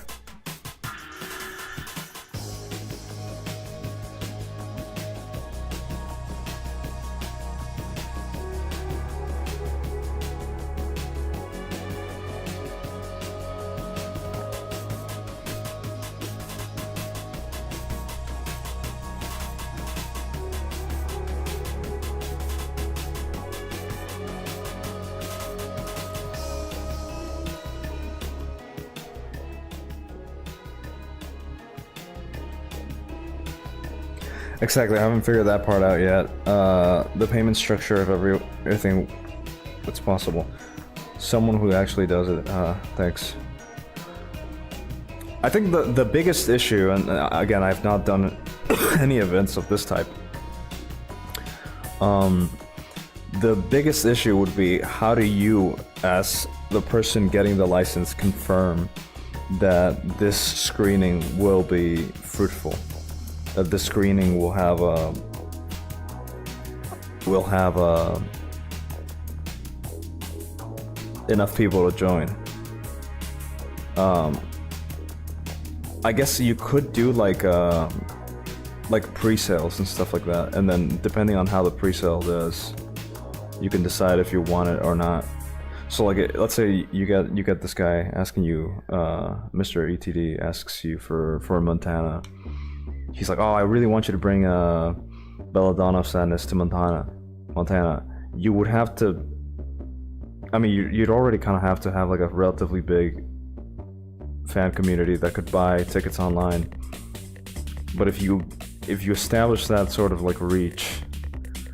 Exactly, I haven't figured that part out yet. The payment structure of everything that's possible. Someone who actually does it. Thanks. I think the biggest issue, and again, I've not done any events of this type. The biggest issue would be, how do you, as the person getting the license, confirm that this screening will be fruitful? That the screening will have enough people to join. I guess you could do like pre-sales and stuff like that, and then depending on how the pre-sale does, you can decide if you want it or not. So like, let's say you get this guy asking you, Mr. ETD asks you for Montana. He's like, oh, I really want you to bring Belladonna of Sadness to Montana. You would have to. I mean, you'd already kind of have to have like a relatively big fan community that could buy tickets online. But if you establish that sort of like reach,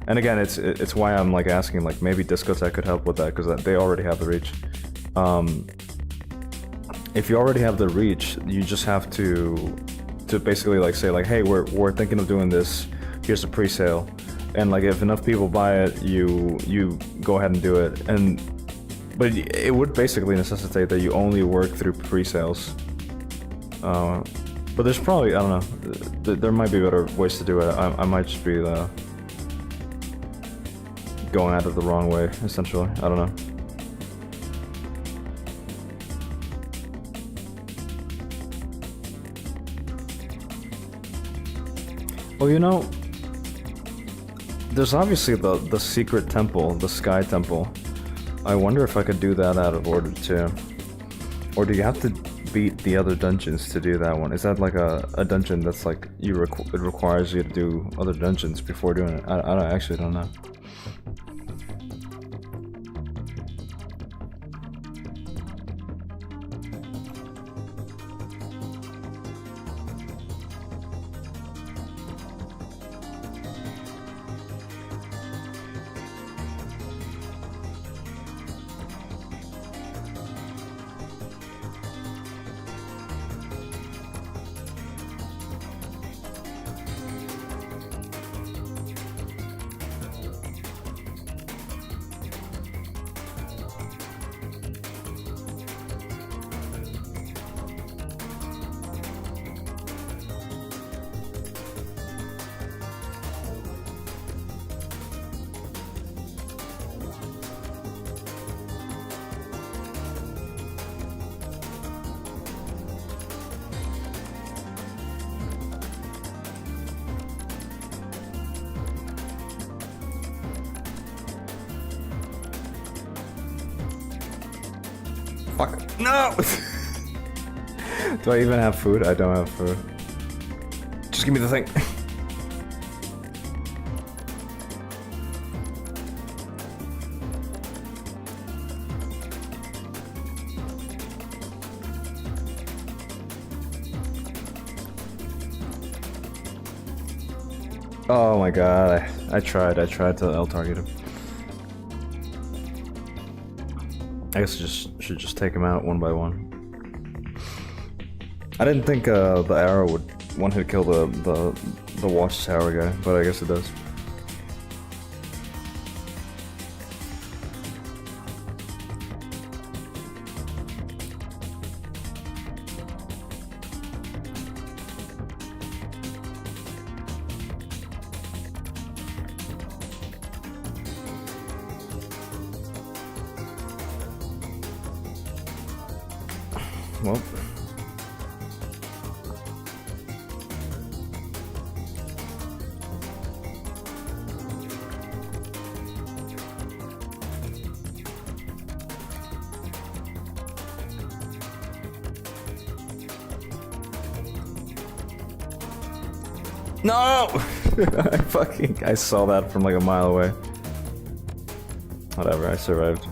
and again, it's why I'm like asking, like maybe Discotheque could help with that, because they already have the reach. If you already have the reach, you just have to basically like say like, hey, we're thinking of doing this. Here's a pre-sale, and like if enough people buy it, you go ahead and do it. But it would basically necessitate that you only work through pre-sales. But there's probably, I don't know, there might be better ways to do it. I might just be going at it the wrong way, essentially. I don't know. Well, you know, there's obviously the secret temple, the Sky Temple. I wonder if I could do that out of order too. Or do you have to beat the other dungeons to do that one? Is that like a dungeon that's like it requires you to do other dungeons before doing it? I actually don't know. Fuck. No! Do I even have food? I don't have food. Just give me the thing. Oh my god, I tried to L-target him. I guess I should just take him out one by one. I didn't think the arrow would one-hit kill the watchtower guy, but I guess it does. Well. No! I saw that from like a mile away. Whatever, I survived.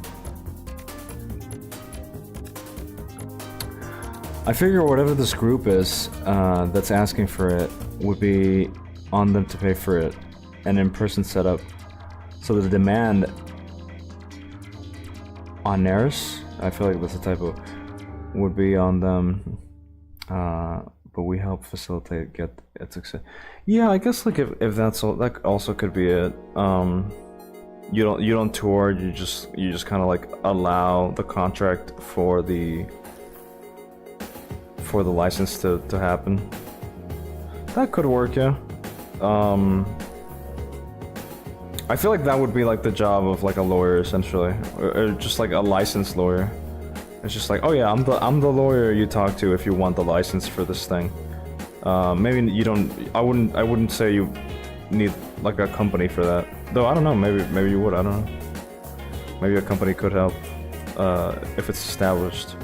I figure whatever this group is that's asking for it would be on them to pay for it, an in-person setup. So the demand on Neris, I feel like that's a typo, would be on them, but we help facilitate get it success. Yeah, I guess like if that's all, that also could be it. You don't tour, you just kind of like allow the contract for the license to happen. That could work, yeah. I feel like that would be like the job of like a lawyer essentially, or just like a licensed lawyer. It's just like, oh yeah, I'm the lawyer you talk to if you want the license for this thing. Maybe you don't. I wouldn't say you need like a company for that. Though I don't know. Maybe you would. I don't know. Maybe a company could help. if it's established.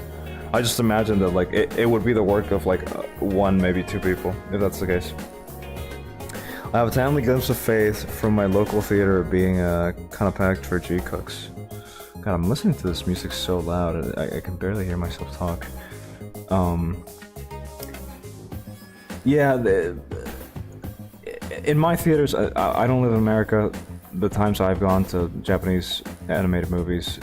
I just imagine that like it would be the work of like one, maybe two people, if that's the case. I have a timely glimpse of faith from my local theater being kind of packed for G Cooks. God, I'm listening to this music so loud, I can barely hear myself talk. Yeah, in my theaters, I don't live in America. The times I've gone to Japanese animated movies,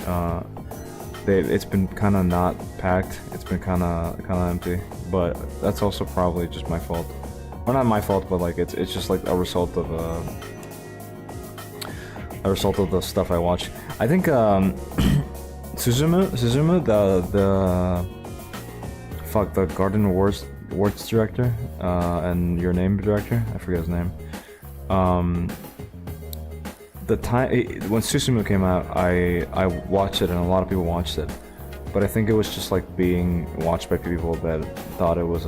it's been kind of not packed. It's been kind of empty. But that's also probably just my fault. Well, not my fault, but like it's just like a result of the stuff I watch. I think Suzumu, the Garden Wars director, and Your Name director, I forget his name. The time when Susumu came out, I watched it and a lot of people watched it, but I think it was just like being watched by people that thought it was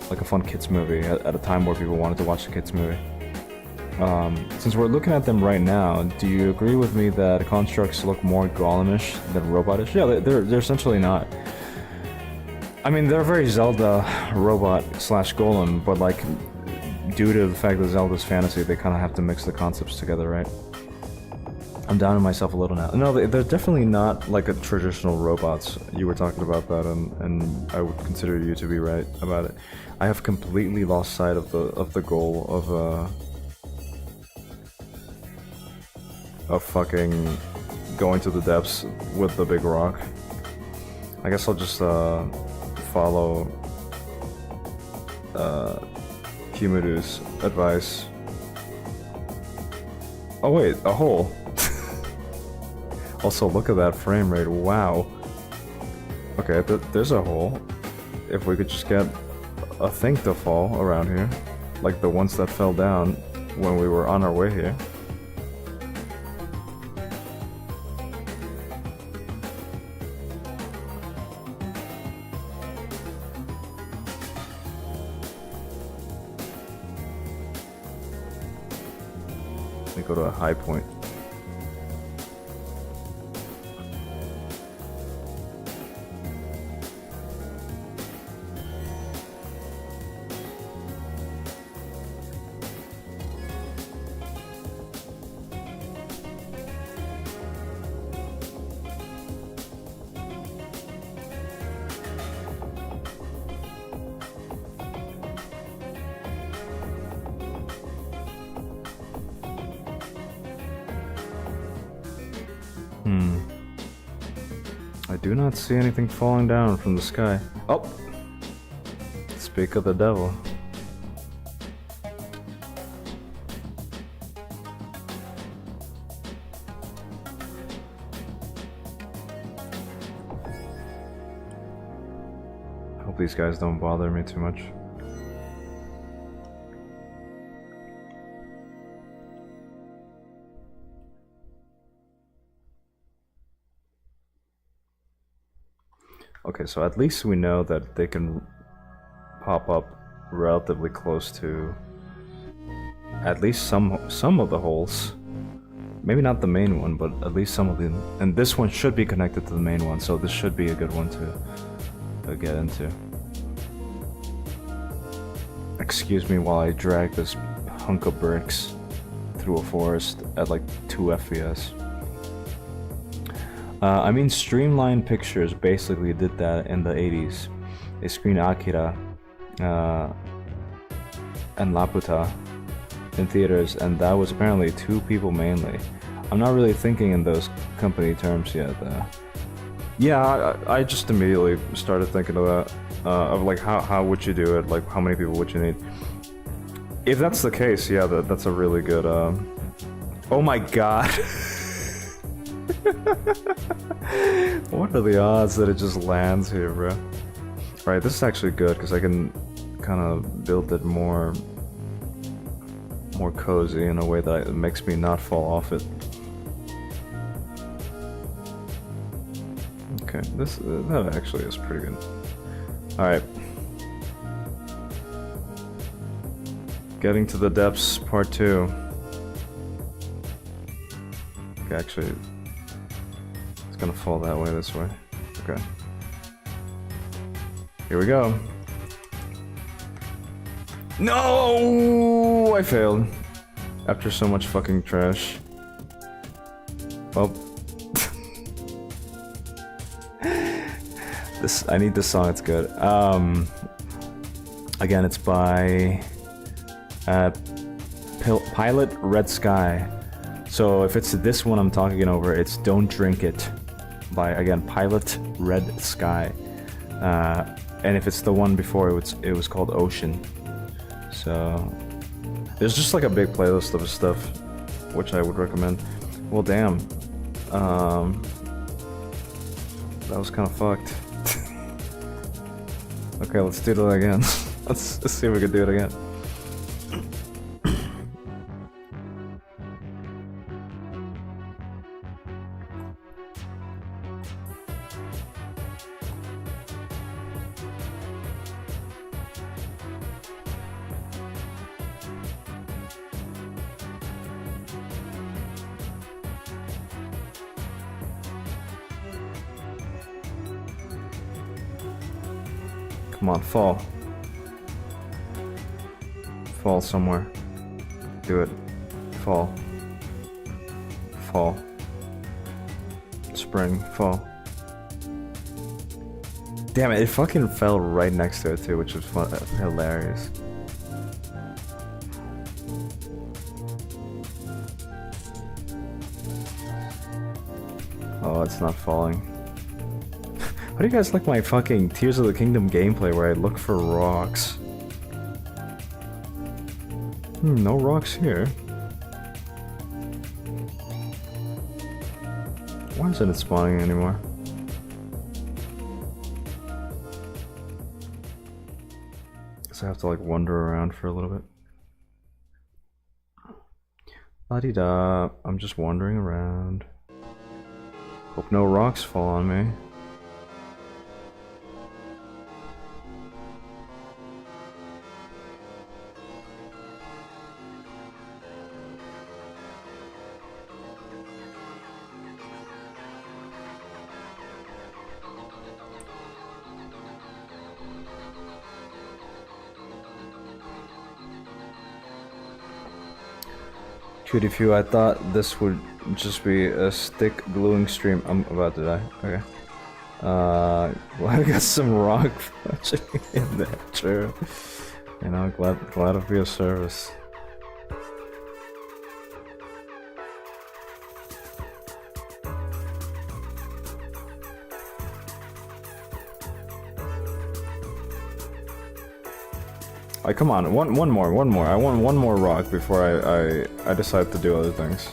like a fun kids movie at a time where people wanted to watch a kids movie. Since we're looking at them right now, do you agree with me that constructs look more Golem-ish than Robot-ish? Yeah, they're essentially not. I mean, they're very Zelda robot / Golem, but like, due to the fact that Zelda's fantasy, they kind of have to mix the concepts together, right? I'm down on myself a little now. No, they're definitely not like a traditional robots. You were talking about that, and I would consider you to be right about it. I have completely lost sight of the goal of fucking going to the depths with the big rock. I guess I'll just follow Kimuru's advice. Oh wait, a hole. Also, look at that frame rate. Wow. Okay, there's a hole. If we could just get a thing to fall around here, like the ones that fell down when we were on our way here. Let me go to a high point. I do not see anything falling down from the sky. Oh! Speak of the devil. I hope these guys don't bother me too much. Okay, so at least we know that they can pop up relatively close to at least some of the holes. Maybe not the main one, but at least some of them. And this one should be connected to the main one, so this should be a good one to get into. Excuse me while I drag this hunk of bricks through a forest at like 2 FPS. I mean, Streamline Pictures basically did that in the 80s. They screened Akira and Laputa in theaters, and that was apparently 2 people mainly. I'm not really thinking in those company terms yet. Yeah, I just immediately started thinking of that, of like how would you do it, like how many people would you need? If that's the case, yeah, that's a really good. Oh my god. What are the odds that it just lands here, bro? Alright, this is actually good because I can kind of build it more cozy in a way that it makes me not fall off it. Okay, that actually is pretty good. Alright. Getting to the depths, part 2. Okay, actually, let's gonna fall that way, this way. Okay. Here we go. No! I failed. After so much fucking trash. Well. I need this song, it's good. Again, it's by Pilot Red Sky. So if it's this one I'm talking over, it's Don't Drink It by, again, Pilot Red Sky. And if it's the one before, it was called Ocean. So there's just like a big playlist of his stuff, which I would recommend. Well, damn. That was kind of fucked. Okay, let's do that again. let's see if we can do it again. Come on, fall. Fall somewhere. Do it. Fall. Fall. Spring. Fall. Damn it, it fucking fell right next to it too, which was fun, hilarious. Oh, it's not falling. How do you guys like my fucking Tears of the Kingdom gameplay where I look for rocks? No rocks here. Why isn't it spawning anymore? Guess I have to like wander around for a little bit. La-di-da, I'm just wandering around. Hope no rocks fall on me. Few, I thought this would just be a stick gluing stream. I'm about to die. Okay. Well, I got some rock punching in there, true. You know, glad to be of service. Like, come on, one more. I want one more rock before I decide to do other things.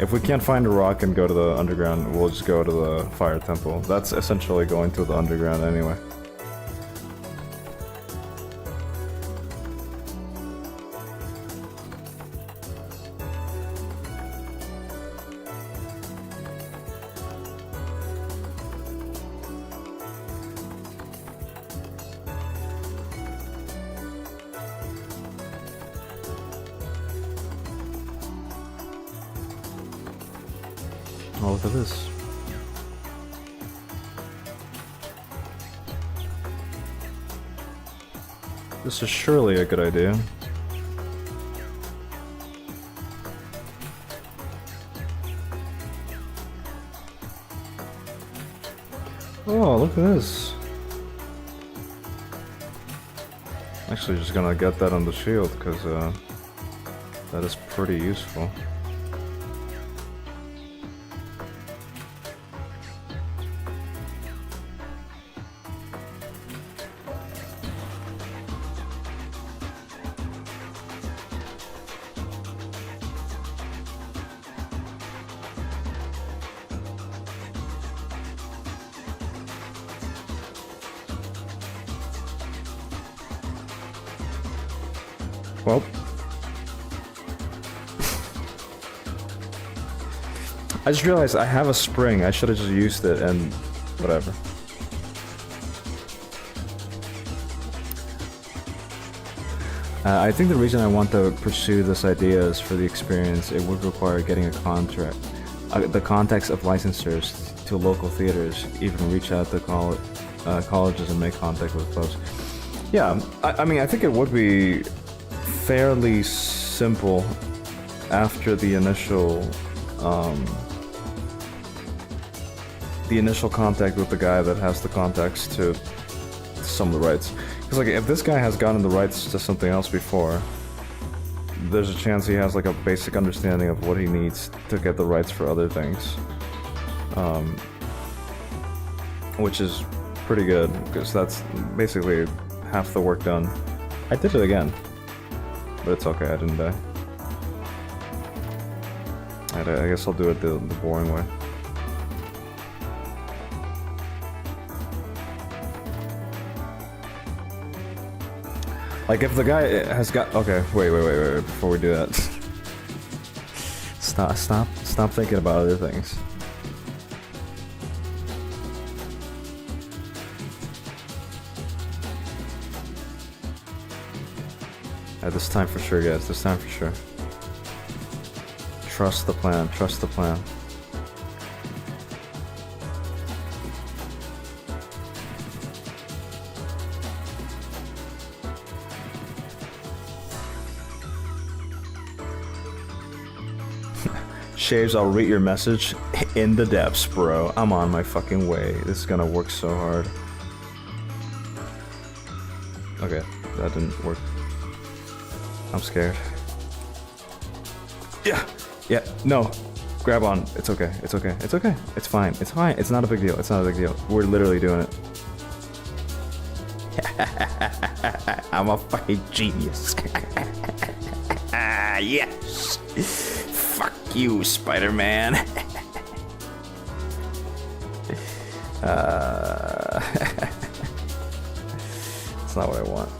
If we can't find a rock and go to the underground, we'll just go to the fire temple. That's essentially going to the underground anyway. Oh, look at this. This is surely a good idea. Oh, look at this. Actually, just gonna get that on the shield, because that is pretty useful. Well, I just realized I have a spring. I should have just used it and whatever. I think the reason I want to pursue this idea is for the experience. It would require getting a contract. the context of licensors to local theaters, even reach out to colleges and make contact with folks. Yeah, I mean, I think it would be fairly simple after the initial contact with the guy that has the contacts to some of the rights. Because like, if this guy has gotten the rights to something else before, there's a chance he has like a basic understanding of what he needs to get the rights for other things, which is pretty good because that's basically half the work done. I did it again, but it's okay, I didn't die. I guess I'll do it the boring way. Like if the guy has got, okay, wait, before we do that. Stop thinking about other things. This time for sure, guys, this time for sure. Trust the plan, trust the plan. Shaves, I'll read your message in the depths, bro. I'm on my fucking way. This is gonna work so hard. Okay, that didn't work. I'm scared. Yeah, no. Grab on. It's okay, it's okay, it's okay. It's fine, it's fine. It's not a big deal, it's not a big deal. We're literally doing it. I'm a fucking genius. Yes. Fuck you, Spider-Man. It's not what I want.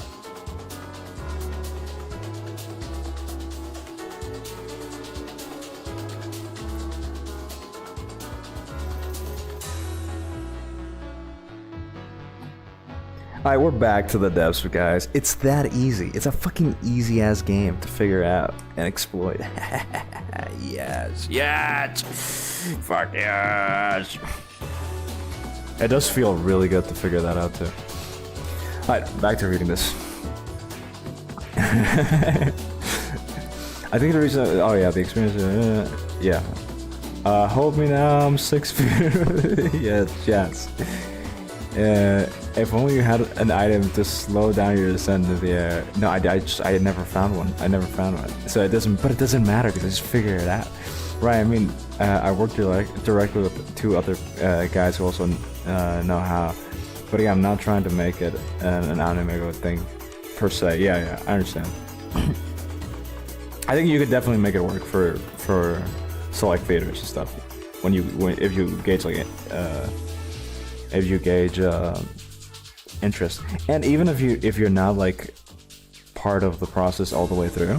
Alright, we're back to the depths, guys. It's that easy. It's a fucking easy-ass game to figure out and exploit. Yes, yes! Fuck yes! It does feel really good to figure that out, too. Alright, back to reading this. I think the reason... Oh yeah, the experience... yeah. Hold me now, I'm 6 feet... yes. If only you had an item to slow down your descent into the air. No, I never found one. I never found one. So it doesn't matter because I just figure it out. Right, I mean, I worked directly with 2 other guys who also know how. But yeah, I'm not trying to make it an anime thing, per se. Yeah, I understand. I think you could definitely make it work for select theaters and stuff. If you gauge like interest, and even if you're not like part of the process all the way through,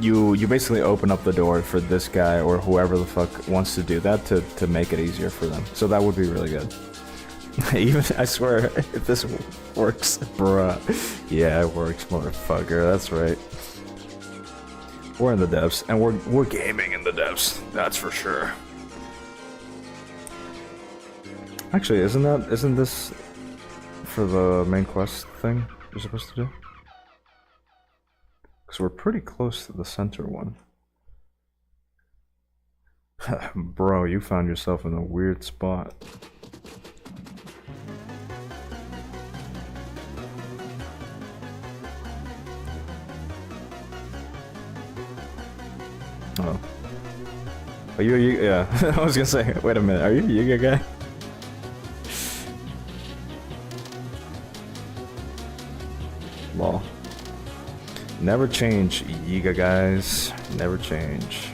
you basically open up the door for this guy or whoever the fuck wants to do that to make it easier for them. So that would be really good. Even, I swear, if this works, bruh. Yeah, it works, motherfucker. That's right. We're in the depths, and we're gaming in the depths. That's for sure. Actually, isn't this for the main quest thing you're supposed to do? Because we're pretty close to the center one. Bro, you found yourself in a weird spot. Oh. Are you yeah, I was gonna say, wait a minute, are you a Yiga guy? Lol. Never change, Yiga guys. Never change.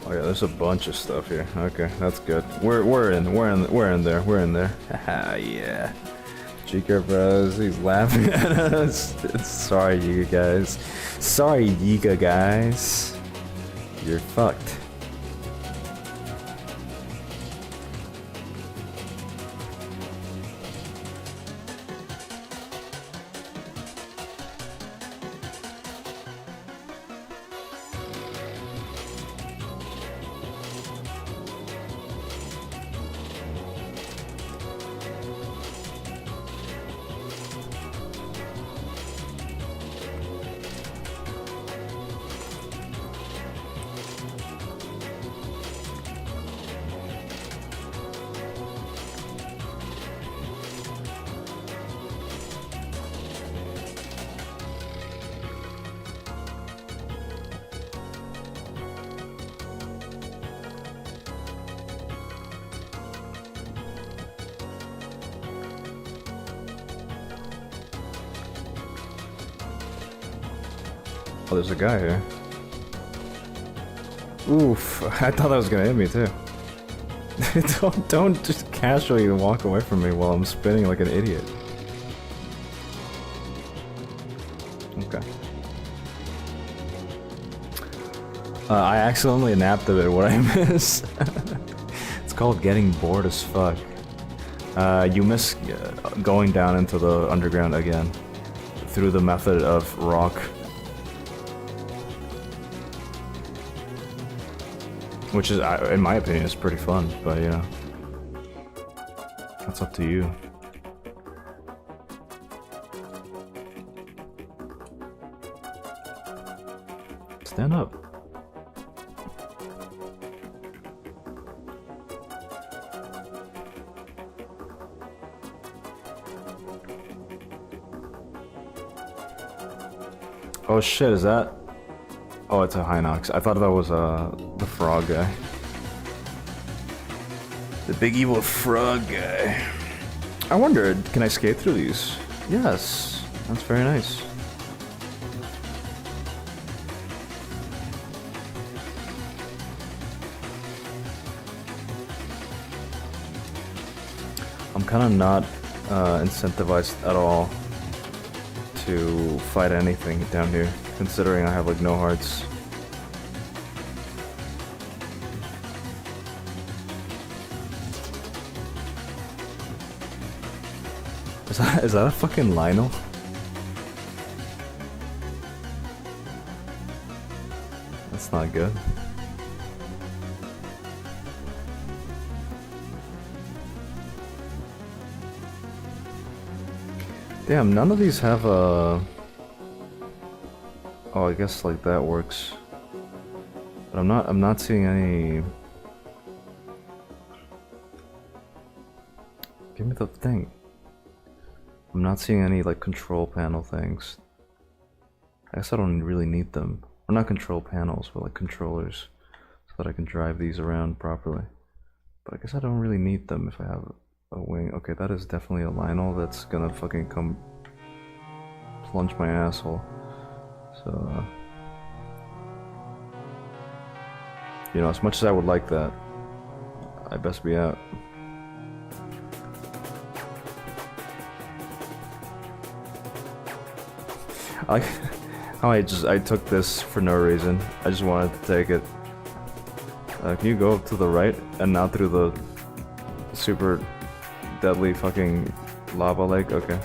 Oh yeah, there's a bunch of stuff here. Okay, that's good. We're in there. We're in there. Haha, yeah. Chica Bros, he's laughing at us. Sorry, you guys. Sorry, Yiga guys. You're fucked. Oh, there's a guy here. Oof, I thought that was gonna hit me too. don't just casually walk away from me while I'm spinning like an idiot. Okay. I accidentally napped a bit. What I miss? It's called getting bored as fuck. You miss going down into the underground again through the method of rock. Which is, in my opinion, is pretty fun, but you know, that's up to you. Stand up. Oh shit, is that? Oh, it's a Hinox. I thought that was the frog guy. The big evil frog guy. I wonder, can I skate through these? Yes, that's very nice. I'm kind of not incentivized at all to fight anything down here, considering I have like no hearts. Is that a fucking Lionel? That's not good. Damn, none of these have a... Oh, I guess like that works. But I'm not seeing any... Give me the thing. I'm not seeing any like control panel things. I guess I don't really need them. Or not control panels, but like controllers. So that I can drive these around properly. But I guess I don't really need them if I have a wing. Okay, that is definitely a Lionel that's gonna fucking come plunge my asshole. So, you know, as much as I would like that, I best be out. I like how I took this for no reason. I just wanted to take it. Can you go to the right and not through the super deadly fucking lava lake? Okay.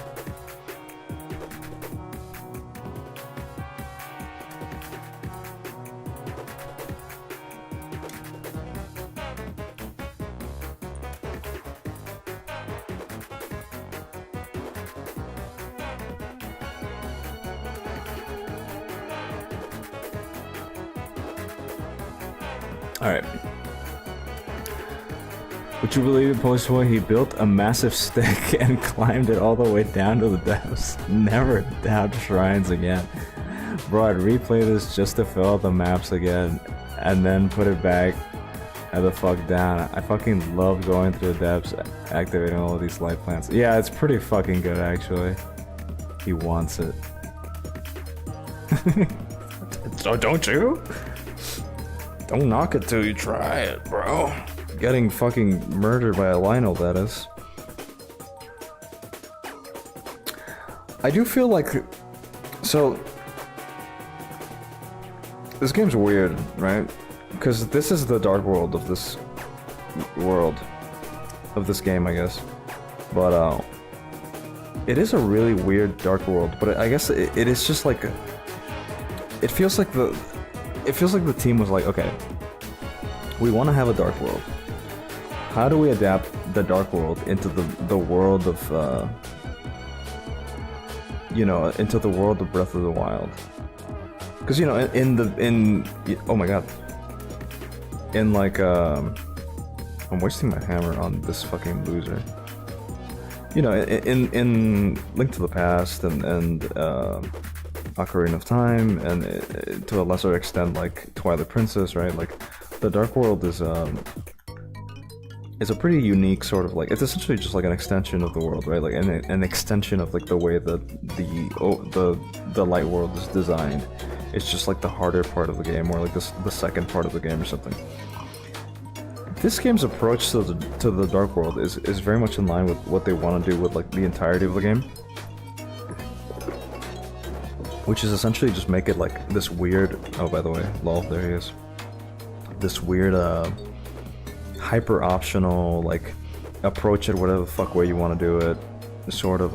Alright. Would you believe it, Postboy? He built a massive stick and climbed it all the way down to the depths. Never doubt shrines again. Bro, I'd replay this just to fill out the maps again and then put it back and the fuck down. I fucking love going through the depths, activating all of these light plants. Yeah, it's pretty fucking good actually. He wants it. So don't you? Don't knock it till you try it, bro. Getting fucking murdered by a Lionel, that is. I do feel like... So... This game's weird, right? Because this is the dark world of this world. Of this game, I guess. But, it is a really weird dark world, but I guess it is just like... It feels like the team was like, okay, we want to have a dark world. How do we adapt the dark world into the world of, you know, into the world of Breath of the Wild? Because, you know, oh my god, in like, I'm wasting my hammer on this fucking loser. You know, in Link to the Past and Ocarina of Time, and to a lesser extent, like Twilight Princess, right? Like, the Dark World is a pretty unique sort of like, it's essentially just like an extension of the world, right? Like an extension of like the way that the Light World is designed. It's just like the harder part of the game, or like the second part of the game or something. This game's approach to the Dark World is very much in line with what they want to do with like the entirety of the game. Which is essentially just make it like this weird... Oh, by the way, lol, there he is. This weird, hyper optional, like, approach it whatever the fuck way you want to do it, sort of,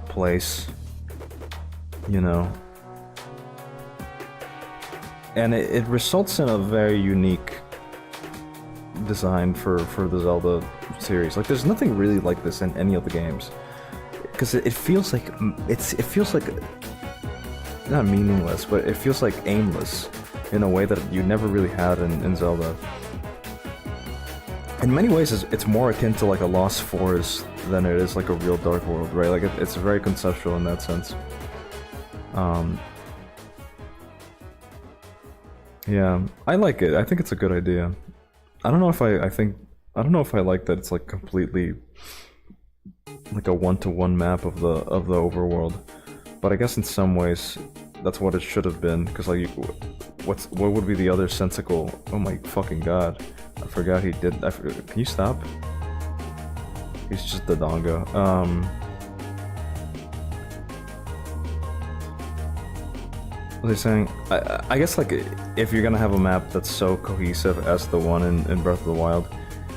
place, you know. And it results in a very unique design for the Zelda series. Like, there's nothing really like this in any of the games. Because it feels like it feels like not meaningless, but it feels like aimless in a way that you never really had in Zelda. In many ways, it's more akin to like a Lost Forest than it is like a real Dark World, right? Like it's very conceptual in that sense. Yeah, I like it. I think it's a good idea. I don't know if I like that it's like completely like a one-to-one map of the overworld, but I guess in some ways that's what it should have been. Because like, what would be the other sensical? Oh my fucking god, I forgot he did. Can you stop? He's just the Dongo. What was I saying? I guess like if you're gonna have a map that's so cohesive as the one in Breath of the Wild,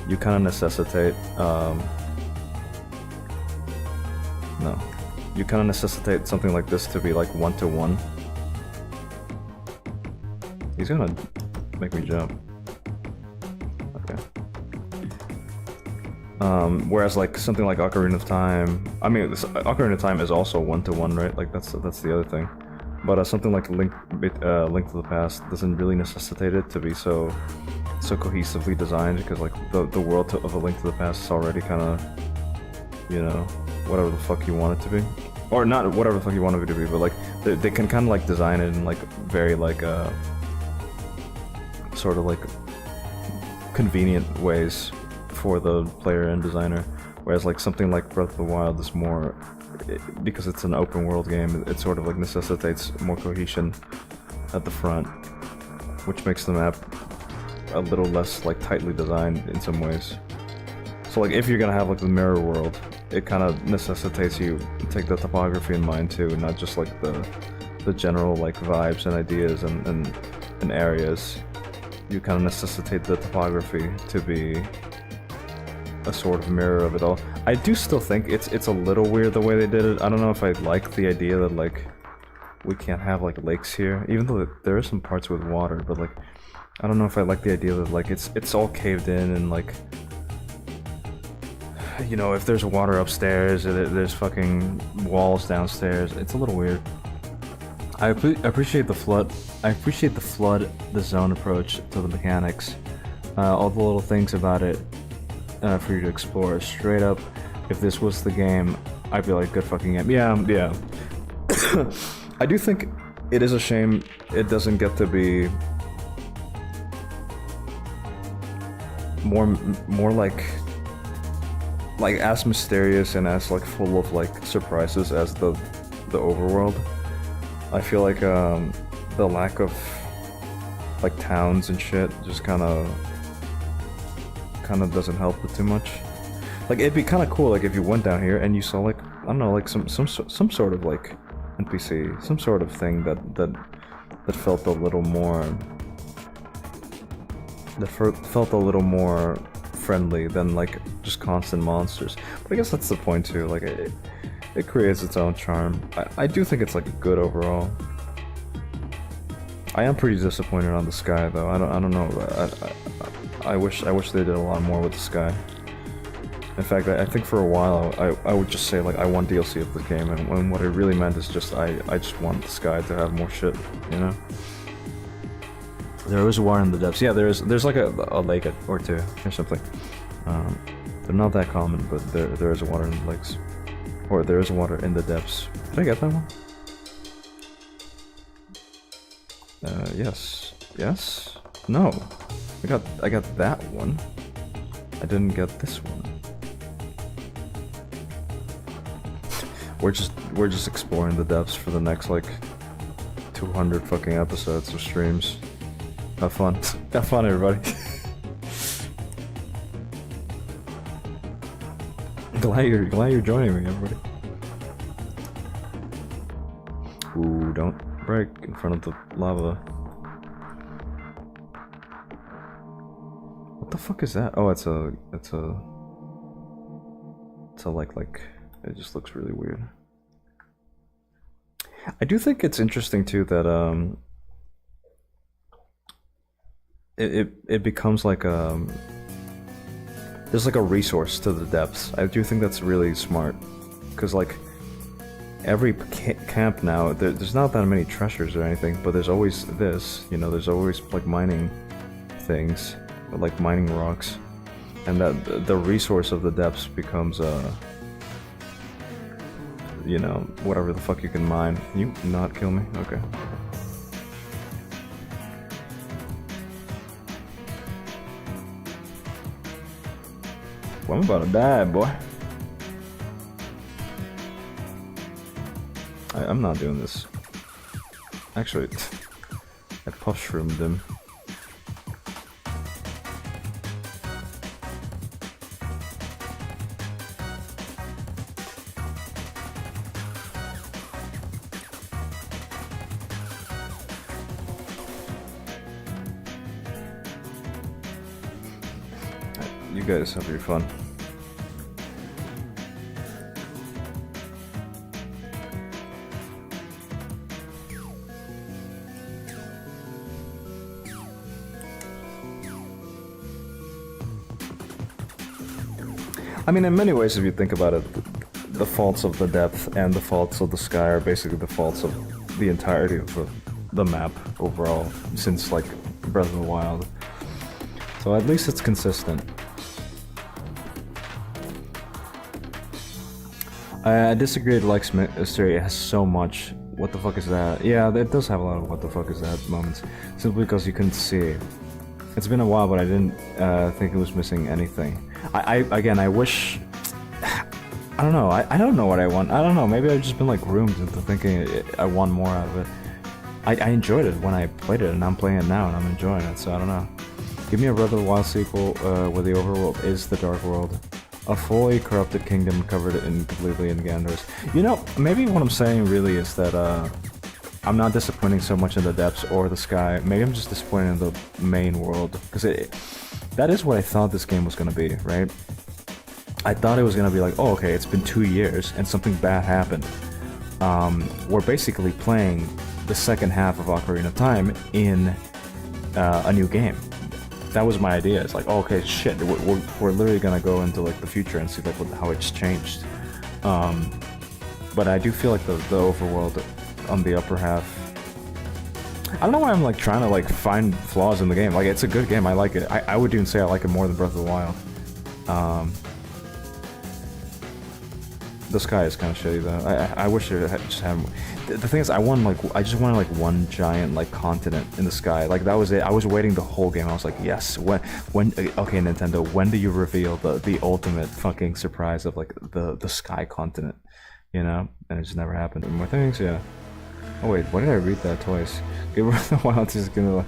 you kind of necessitate. No. You kind of necessitate something like this to be like one-to-one. He's gonna make me jump. Okay. Whereas like something like Ocarina of Time, I mean, Ocarina of Time is also one-to-one, right? Like that's the other thing. But something like Link to the Past doesn't really necessitate it to be so cohesively designed, because like the world of A Link to the Past is already kind of, you know, whatever the fuck you want it to be, or not whatever the fuck you want it to be, but like they can kind of like design it in like very like sort of like convenient ways for the player and designer, whereas like something like Breath of the Wild is more, because it's an open world game, it sort of like necessitates more cohesion at the front, which makes the map a little less like tightly designed in some ways. So like if you're gonna have like the mirror world, it kind of necessitates you take the topography in mind too, not just like the general like vibes and ideas and areas. You kind of necessitate the topography to be a sort of mirror of it all. I do still think it's a little weird the way they did it. I don't know if I like the idea that like we can't have like lakes here, even though there are some parts with water, but like I don't know if I like the idea that like it's all caved in and like, you know, if there's water upstairs, there's fucking walls downstairs. It's a little weird. I appreciate the flood. I appreciate the zone approach to the mechanics. All the little things about it for you to explore. Straight up, if this was the game, I'd be like, good fucking game. Yeah. I do think it is a shame it doesn't get to be more like as mysterious and as like full of like surprises as the overworld. I feel like the lack of like towns and shit just kind of doesn't help it too much. Like it'd be kind of cool like if you went down here and you saw like I don't know like some sort of like NPC, some sort of thing that felt a little more felt a little more friendly than like just constant monsters. But I guess that's the point too. Like it creates its own charm. I do think it's like good overall. I am pretty disappointed on the sky though. I don't know. I wish they did a lot more with the sky. In fact, I think for a while I would just say like I want DLC of the game, and when what I really meant is just I just want the sky to have more shit, you know. There is water in the depths. Yeah, there's like a lake or two or something. They're not that common, but there is water in the lakes, or there is water in the depths. Did I get that one? Yes. Yes? No. I got that one. I didn't get this one. We're just exploring the depths for the next like 200 fucking episodes of streams. Have fun. Have fun, everybody. glad you're joining me, everybody. Ooh, don't break in front of the lava. What the fuck is that? Oh, it's a like it just looks really weird. I do think it's interesting too that it becomes like there's like a resource to the depths. I do think that's really smart, because like every camp now, there's not that many treasures or anything, but there's always this, you know, there's always like mining things, like mining rocks, and that the resource of the depths becomes you know, whatever the fuck you can mine. Can you not kill me? Okay. Well, I'm about to die, boy. I'm not doing this. Actually, I puff shroomed him. You guys have your fun. I mean, in many ways, if you think about it, the faults of the depth and the faults of the sky are basically the faults of the entirety of the map overall, since like Breath of the Wild. So at least it's consistent. I disagree. Like Mystery has so much. What the fuck is that? Yeah, it does have a lot of what the fuck is that moments, simply because you couldn't see. It's been a while, but I didn't think it was missing anything. Again, I wish. I don't know. I don't know what I want. I don't know. Maybe I've just been like groomed into thinking I want more out of it. I enjoyed it when I played it, and I'm playing it now, and I'm enjoying it. So I don't know. Give me a Breath of the Wild sequel where the overworld is the Dark World. A fully corrupted kingdom covered completely in Gandos. You know, maybe what I'm saying really is that I'm not disappointing so much in the depths or the sky. Maybe I'm just disappointed in the main world, because that is what I thought this game was gonna be, right? I thought it was gonna be like, oh, okay, it's been 2 years and something bad happened. We're basically playing the second half of Ocarina of Time in a new game. That was my idea. It's like, oh, okay, shit, we're literally gonna go into like the future and see like how it's changed. But I do feel like the overworld on the upper half. I don't know why I'm like trying to like find flaws in the game. Like, it's a good game. I like it. I would even say I like it more than Breath of the Wild. The sky is kind of shitty though. I wish it just had. The thing is, I just wanted like one giant like continent in the sky. Like, that was it. I was waiting the whole game. I was like, yes. When? Okay, Nintendo. When do you reveal the ultimate fucking surprise of like the sky continent? You know, and it just never happened. More things, yeah. Oh wait, why did I read that twice? Okay, Breath of the Wild is gonna.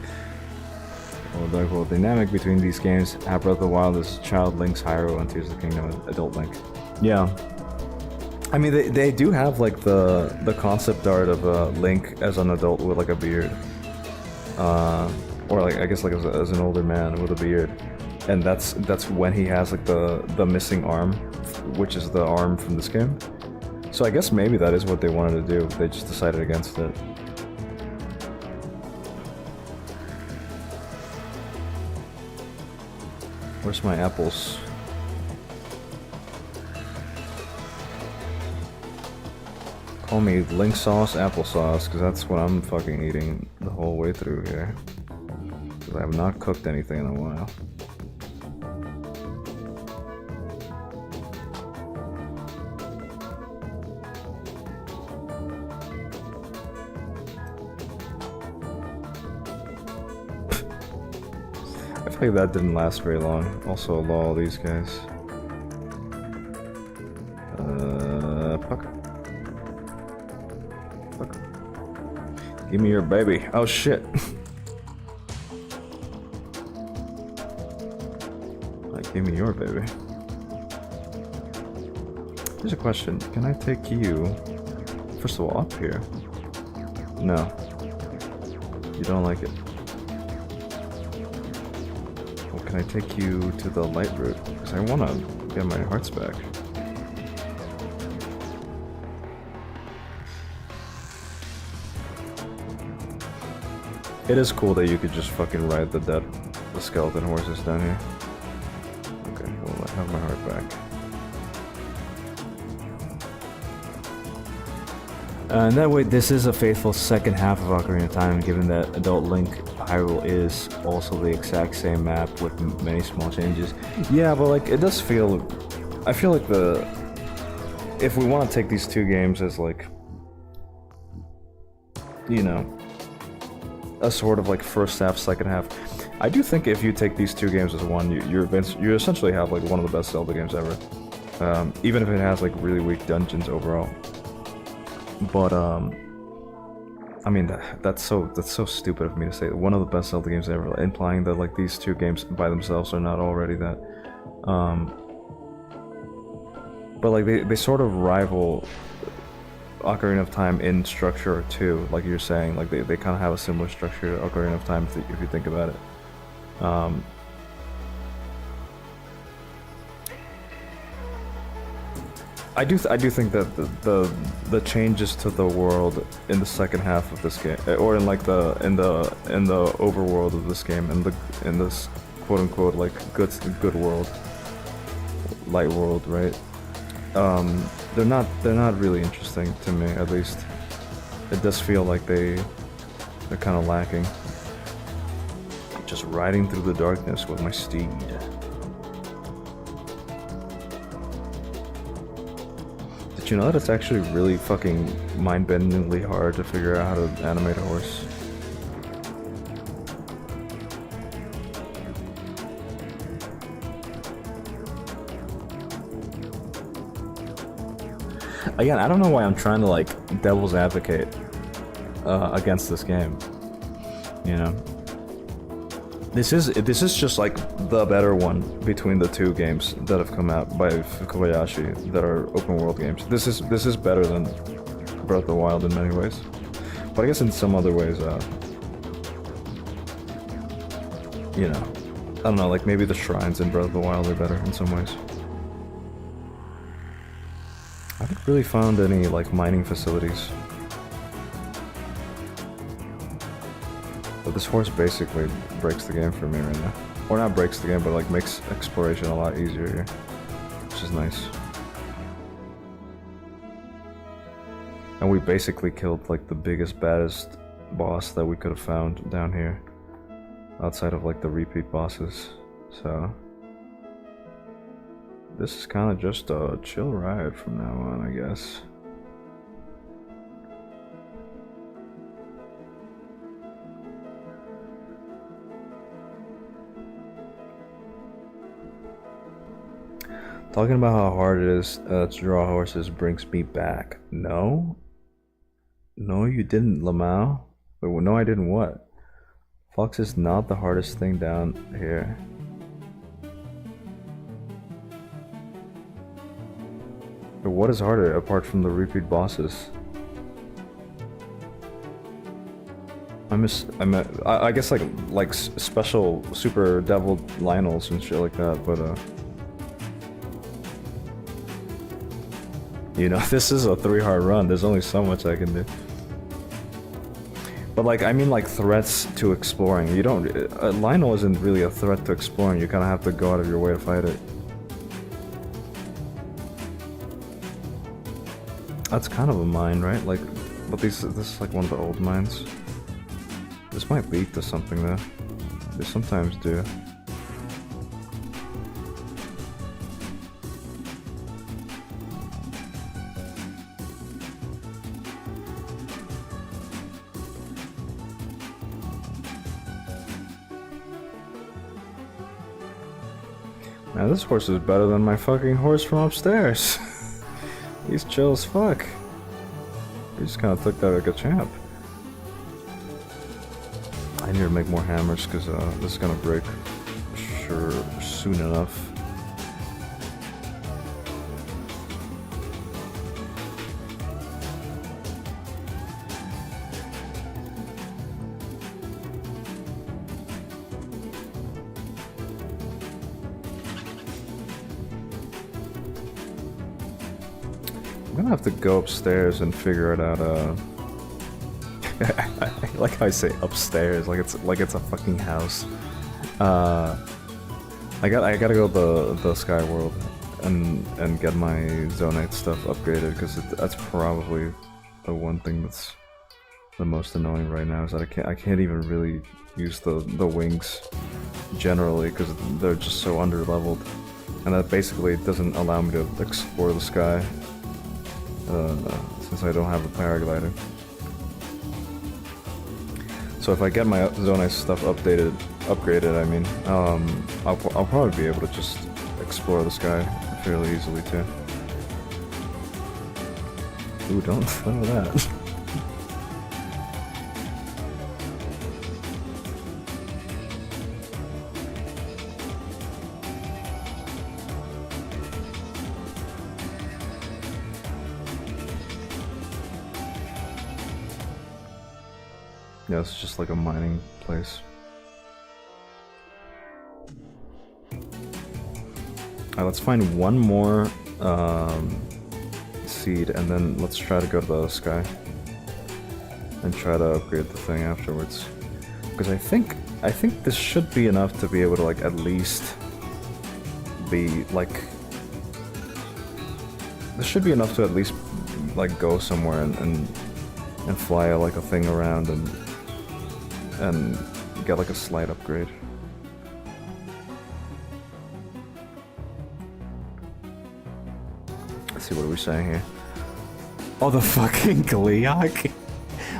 Well, the whole dynamic between these games, Breath of the Wild is child Link's Hyrule and Tears of the Kingdom adult Link. Yeah. I mean, they do have like the concept art of Link as an adult with like a beard, or like I guess like as an older man with a beard, and that's when he has like the missing arm, which is the arm from this game. So I guess maybe that is what they wanted to do. They just decided against it. Where's my apples? Call me Link sauce, applesauce, because that's what I'm fucking eating the whole way through here. Because I have not cooked anything in a while. I feel like that didn't last very long. Also, lol, these guys. Fuck. Give me your baby. Oh shit. Like, give me your baby. Here's a question. Can I take you, first of all, up here? No. You don't like it. Well, can I take you to the light route? Because I want to get my hearts back. It is cool that you could just fucking ride the skeleton horses down here. Okay, well, I have my heart back. And that way, this is a faithful second half of Ocarina of Time, given that Adult Link Hyrule is also the exact same map with many small changes. Yeah, but like, it does feel... I feel like if we want to take these two games as like... You know... a sort of like first half, second half. I do think if you take these two games as one, you essentially have like one of the best Zelda games ever. Even if it has like really weak dungeons overall. But I mean that's so stupid of me to say. One of the best Zelda games ever, implying that like these two games by themselves are not already that. But like they sort of rival Ocarina of Time in structure too, like you're saying. Like they kind of have a similar structure to Ocarina of Time if you think about it. I do think that the changes to the world in the second half of this game, or in like in the overworld of this game, in this quote unquote like good world, light world, right? They're not really interesting to me, at least. It does feel like they're kind of lacking. Just riding through the darkness with my steed. Did you know that it's actually really fucking mind-bendingly hard to figure out how to animate a horse? Again, I don't know why I'm trying to like devil's advocate against this game. You know, this is just like the better one between the two games that have come out by Kobayashi that are open world games. This is better than Breath of the Wild in many ways, but I guess in some other ways, you know, I don't know. Like maybe the shrines in Breath of the Wild are better in some ways. I haven't really found any like mining facilities. But this horse basically breaks the game for me right now. Or not breaks the game, but like makes exploration a lot easier here. Which is nice. And we basically killed like the biggest, baddest boss that we could have found down here. Outside of like the repeat bosses. So... this is kind of just a chill ride from now on, I guess. Talking about how hard it is to draw horses brings me back. No? No, you didn't, Lamau? Wait, no, I didn't what? Fox is not the hardest thing down here. But what is harder apart from the repeat bosses? I guess like special super devil Lionels and shit like that, but you know, this is a 3-hard run. There's only so much I can do. But like, I mean like threats to exploring. You don't... Lionel isn't really a threat to exploring. You kind of have to go out of your way to fight it. That's kind of a mine, right? Like, but this is like one of the old mines. This might lead to something though. They sometimes do. Now this horse is better than my fucking horse from upstairs. He's chill as fuck. He just kind of took that like a champ. I need to make more hammers because this is gonna break sure soon enough. I'm gonna have to go upstairs and figure it out. I like how I say upstairs, like it's a fucking house. I gotta go to the Sky World and get my Zonite stuff upgraded because that's probably the one thing that's the most annoying right now is that I can't even really use the wings generally because they're just so under leveled, and that basically doesn't allow me to explore the sky since I don't have a paraglider. So if I get my Zonite stuff upgraded, I mean, I'll probably be able to just explore the sky fairly easily too. Ooh, don't throw that. Yeah, it's just like a mining place. Alright, let's find one more seed and then let's try to go to the sky and try to upgrade the thing afterwards. Because I think this should be enough to be able to like at least be like, this should be enough to at least like go somewhere and fly like a thing around and get like a slight upgrade. Let's see, what are we saying here? Oh, the fucking Gleeok?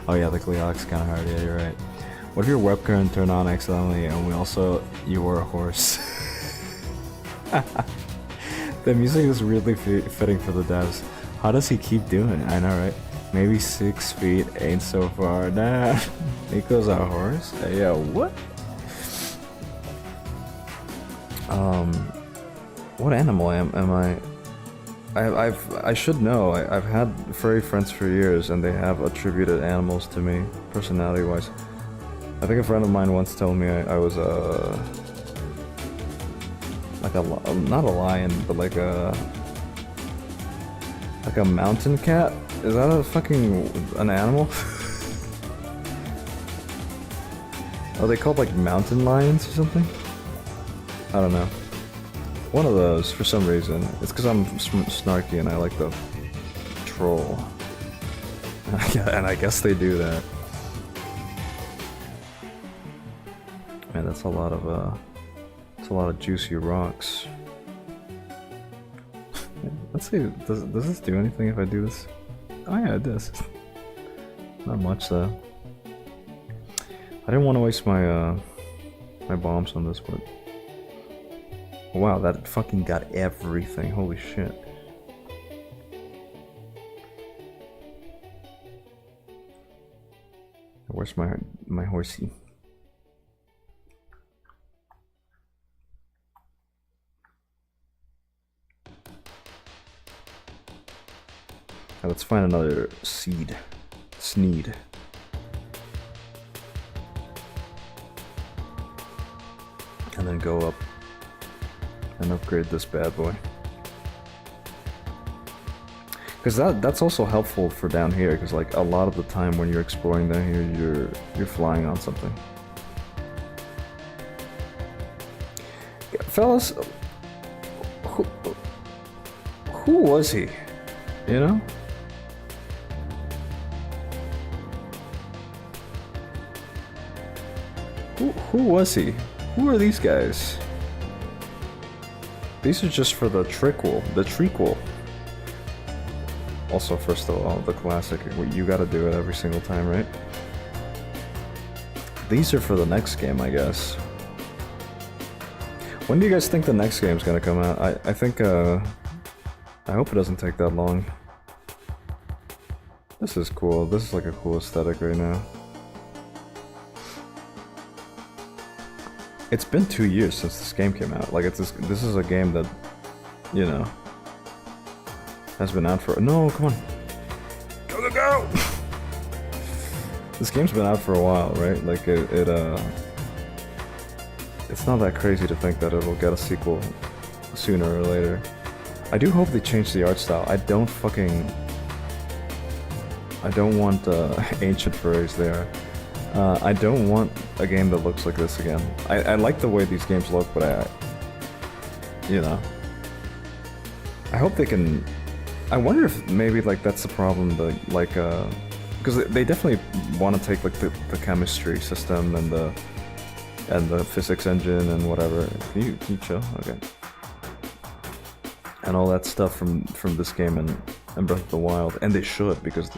Oh yeah, the Gleeok's kinda hard, yeah, you're right. What if your webcam turned on accidentally and you were a horse? The music is really fitting for the devs. How does he keep doing it? I know, right? Maybe 6 feet ain't so far. Nah. Nico's a horse? Hey, yo, what? What animal am I? I should know. I've had furry friends for years, and they have attributed animals to me, personality-wise. I think a friend of mine once told me I was like not a lion, but like a mountain cat. Is that an animal? Are they called like mountain lions or something? I don't know. One of those for some reason. It's because I'm snarky and I like to troll. And I guess they do that. Man, that's a lot of juicy rocks. Let's see, does this do anything if I do this? Oh yeah, it does. Not much though. I didn't want to waste my my bombs on this, but wow, that fucking got everything. Holy shit. Where's my horsey? let's find another seed. Sneed. And then go up and upgrade this bad boy. Because that's also helpful for down here, because like a lot of the time when you're exploring down here, you're flying on something. Yeah, fellas, who was he? You know? Who was he? Who are these guys? These are just for the trequel. The trequel. Also, first of all, the classic. You gotta do it every single time, right? These are for the next game, I guess. When do you guys think the next game's gonna come out? I think, I hope it doesn't take that long. This is cool. This is like a cool aesthetic right now. It's been 2 years since this game came out. Like, this is a game that, you know, has been out for... No, come on. Go, go, go! This game's been out for a while, right? Like, it's not that crazy to think that it'll get a sequel sooner or later. I do hope they change the art style. I don't want ancient furries there. I don't want a game that looks like this again. I like the way these games look, but you know, I hope they can... I wonder if maybe like that's the problem, that like because they definitely want to take like the chemistry system and the physics engine and whatever. Can you chill? Okay. And all that stuff from this game and Breath of the Wild, and they should, because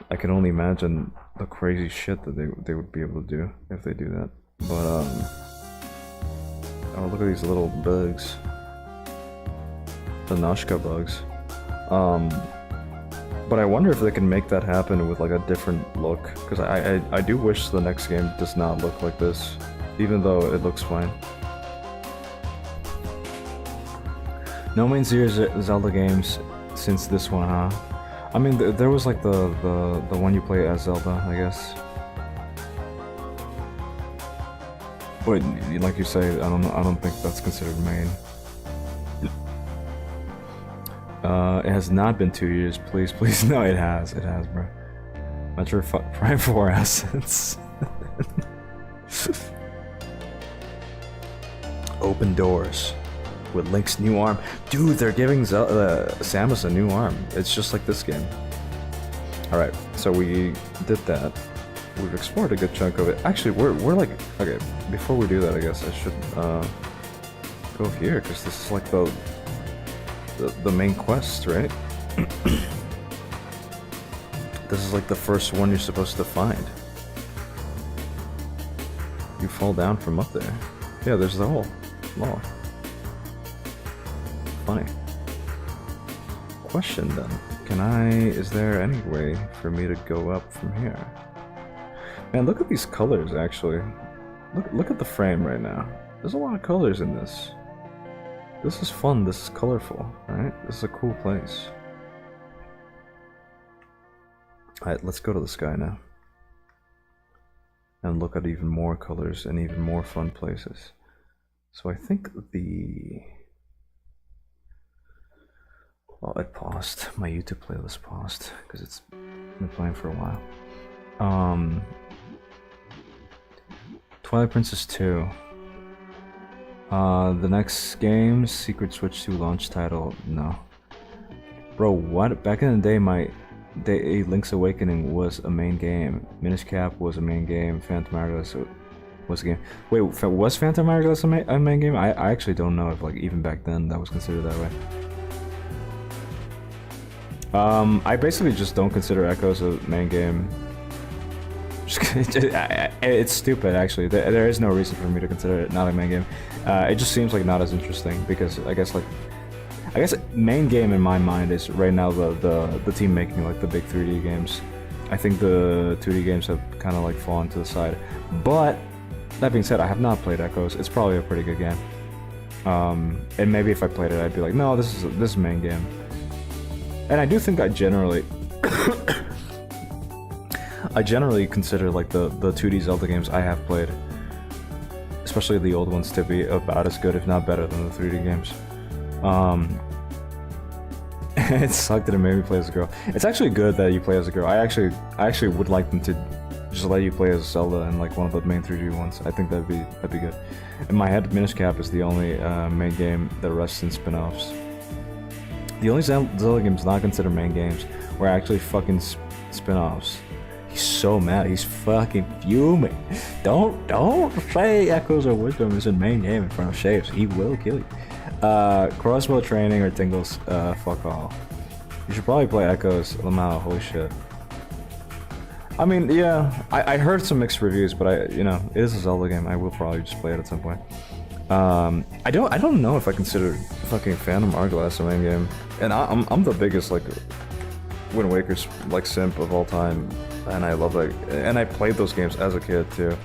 I can only imagine the crazy shit that they would be able to do if they do that. But oh, look at these little bugs, the Noshka bugs. But I wonder if they can make that happen with like a different look, because I do wish the next game does not look like this, even though it looks fine. No main series Zelda games since this one, huh? I mean, there was like the one you play as Zelda, I guess. But like you say, I don't think that's considered main. It has not been 2 years, please. No, it has, bro. Metroid Prime 4 assets. Open doors with Link's new arm. Dude, they're giving Samus a new arm. It's just like this game. Alright, so we did that. We've explored a good chunk of it. Actually, we're like... Okay, before we do that, I guess I should go here, because this is like the main quest, right? This is like the first one you're supposed to find. You fall down from up there. Yeah, there's the hole. Law. Funny. Question then. Is there any way for me to go up from here? Man, look at these colors, actually. Look at the frame right now. There's a lot of colors in this. This is fun, this is colorful, right? This is a cool place. Alright, let's go to the sky now. And look at even more colors and even more fun places. So I think well, it paused. My YouTube playlist paused, because it's been playing for a while. Twilight Princess 2. The next game, Secret Switch 2 launch title. No. Bro, what? Back in the day, Link's Awakening was a main game. Minish Cap was a main game. Phantom Hourglass was a game. Wait, was Phantom Hourglass a main game? I actually don't know if like even back then that was considered that way. I basically just don't consider Echoes a main game. It's stupid, actually. There is no reason for me to consider it not a main game. It just seems like not as interesting, because I guess main game in my mind is right now the team making like the big 3D games. I think the 2D games have kind of like fallen to the side. But that being said, I have not played Echoes. It's probably a pretty good game. And maybe if I played it, I'd be like, no, this is main game. And I do think I generally consider like the 2D Zelda games I have played, especially the old ones, to be about as good, if not better, than the 3D games. It sucked that it made me play as a girl. It's actually good that you play as a girl. I actually would like them to just let you play as Zelda in like one of the main 3D ones. I think that'd be good. In my head, Minish Cap is the only main game that rests in spin-offs. The only Zelda games not considered main games were actually fucking spin-offs. He's so mad. He's fucking fuming. Don't say Echoes of Wisdom is a main game in front of Shaves. He will kill you. Crossbow Training or Tingles, fuck all. You should probably play Echoes. Lamau, holy shit. I mean, yeah, I heard some mixed reviews, but it is a Zelda game. I will probably just play it at some point. I don't know if I consider fucking Phantom Hourglass a main game, and I'm the biggest like Wind Waker's like simp of all time, and I love that, and I played those games as a kid too.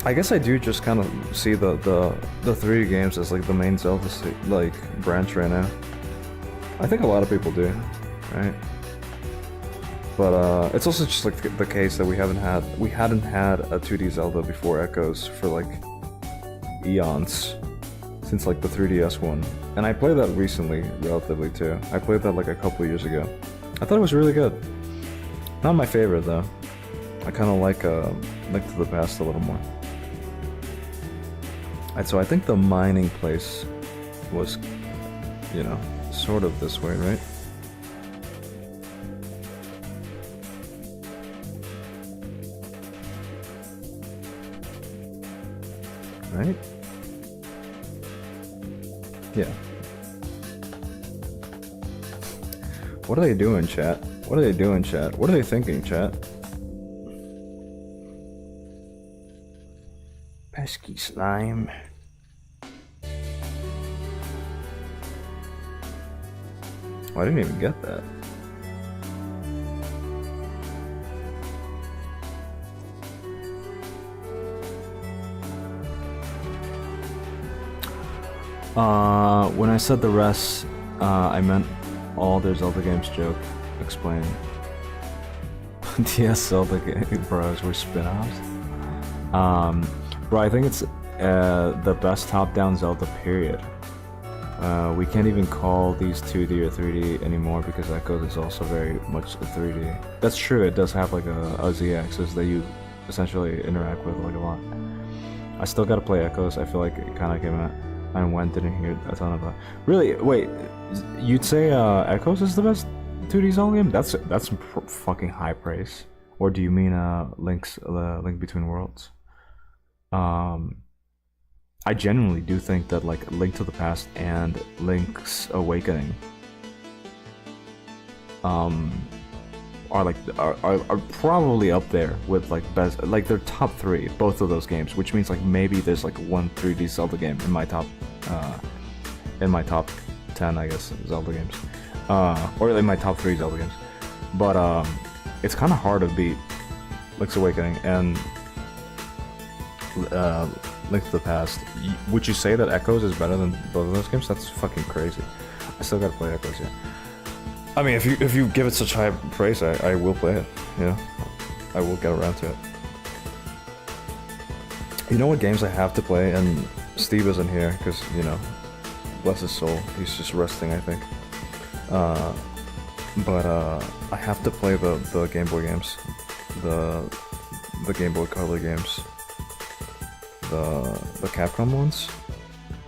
I guess I do just kind of see the 3D games as like the main Zelda like branch right now. I think a lot of people do, right? But it's also just like the case that we hadn't had a 2D Zelda before Echoes for like eons, since like the 3DS one. And I played that recently, relatively too. I played that like a couple years ago. I thought it was really good. Not my favorite though. I kind of like Link to the Past a little more. Alright, so I think the mining place was, sort of this way, right? Right? Yeah. What are they doing, chat? What are they doing, chat? What are they thinking, chat? Pesky slime. Oh, I didn't even get that. When I said the rest, I meant all their Zelda games joke. Explain. DS Zelda bros were spin-offs. Bro, I think it's the best top-down Zelda, period. We can't even call these 2D or 3D anymore because Echoes is also very much a 3D. That's true, it does have like a Z-axis that you essentially interact with like a lot. I still gotta play Echoes. I feel like it kind of came out and didn't hear a ton of that. Really? Wait, you'd say Echoes is the best 2D Zelda game? That's some fucking high praise. Or do you mean Link Between Worlds? I genuinely do think that like Link to the Past and Link's Awakening are probably up there with like best, like they're top 3, both of those games, which means like maybe there's like one 3D Zelda game in my top 10, I guess, Zelda games, or in my top 3 Zelda games. But it's kind of hard to beat Link's Awakening and Link to the Past. Would you say that Echoes is better than both of those games? That's fucking crazy. I still gotta play Echoes, yeah. I mean, if you give it such high praise, I will play it. Yeah, I will get around to it. You know what games I have to play, and Steve isn't here because bless his soul, he's just resting, I think. But I have to play the Game Boy games, the Game Boy Color games, the Capcom ones.